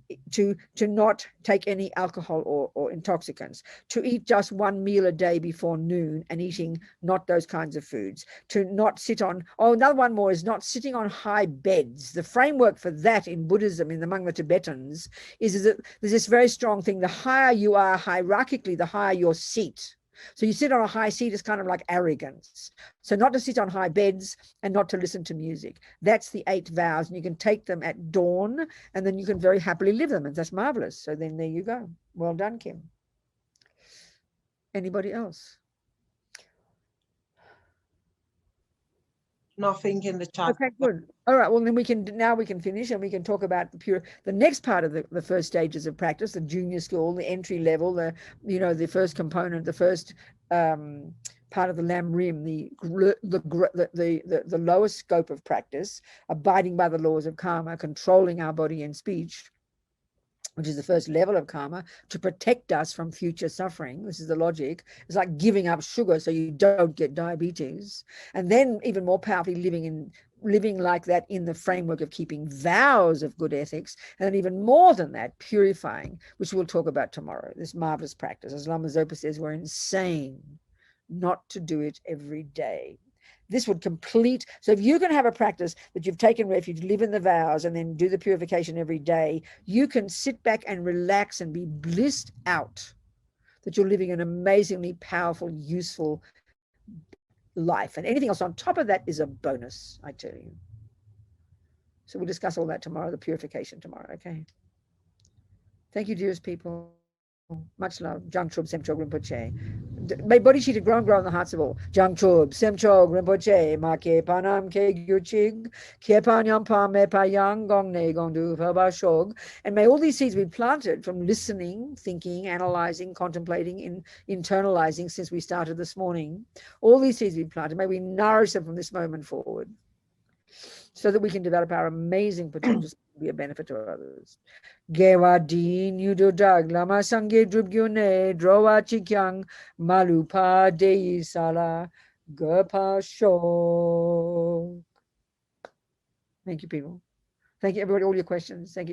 not take any alcohol or intoxicants, to eat just 1 meal a day before noon and eating not those kinds of foods, to not sit on, another one more is not sitting on high beds. The framework for that in Buddhism, among the Tibetans, is that there's this very strong thing. The higher you are hierarchically, the higher your seat. So you sit on a high seat is kind of like arrogance. So not to sit on high beds and not to listen to music. That's the 8 vows, and you can take them at dawn, and then you can very happily live them, and that's marvelous. So then there you go. Well done, Kim. Anybody else?
Nothing in the chat.
Okay, good. All right. Well, then we can finish, and we can talk about the next part of the first stages of practice, the junior school, the entry level, the first component, the first part of the Lam Rim, the lowest scope of practice, abiding by the laws of karma, controlling our body and speech, which is the first level of karma, to protect us from future suffering. This is the logic. It's like giving up sugar so you don't get diabetes. And then even more powerfully living like that in the framework of keeping vows of good ethics. And then even more than that, purifying, which we'll talk about tomorrow, this marvelous practice. As Lama Zopa says, we're insane not to do it every day. This would complete. So if you can have a practice that you've taken refuge, live in the vows, and then do the purification every day, you can sit back and relax and be blissed out that you're living an amazingly powerful, useful life. And anything else on top of that is a bonus, I tell you. So we'll discuss all that tomorrow, the purification tomorrow, okay? Thank you, dearest people. Much love. Jang Chub Semchog Rinpoche. May bodhicitta grow and grow in the hearts of all. Jang Chub Semchog Rinpoche. Ma ke panam ke gyurchig. Ke panyam pa me pa yang gong ne gong du fa ba shog. And may all these seeds be planted from listening, thinking, analyzing, contemplating, internalizing since we started this morning. All these seeds be planted. May we nourish them from this moment forward, so that we can develop our amazing potential to be a benefit to others. Gewa din yudodag lama sange drubgyune drowa chikyang malupa dei sala gapa shok. Thank you, people. Thank you, everybody, all your questions. Thank you.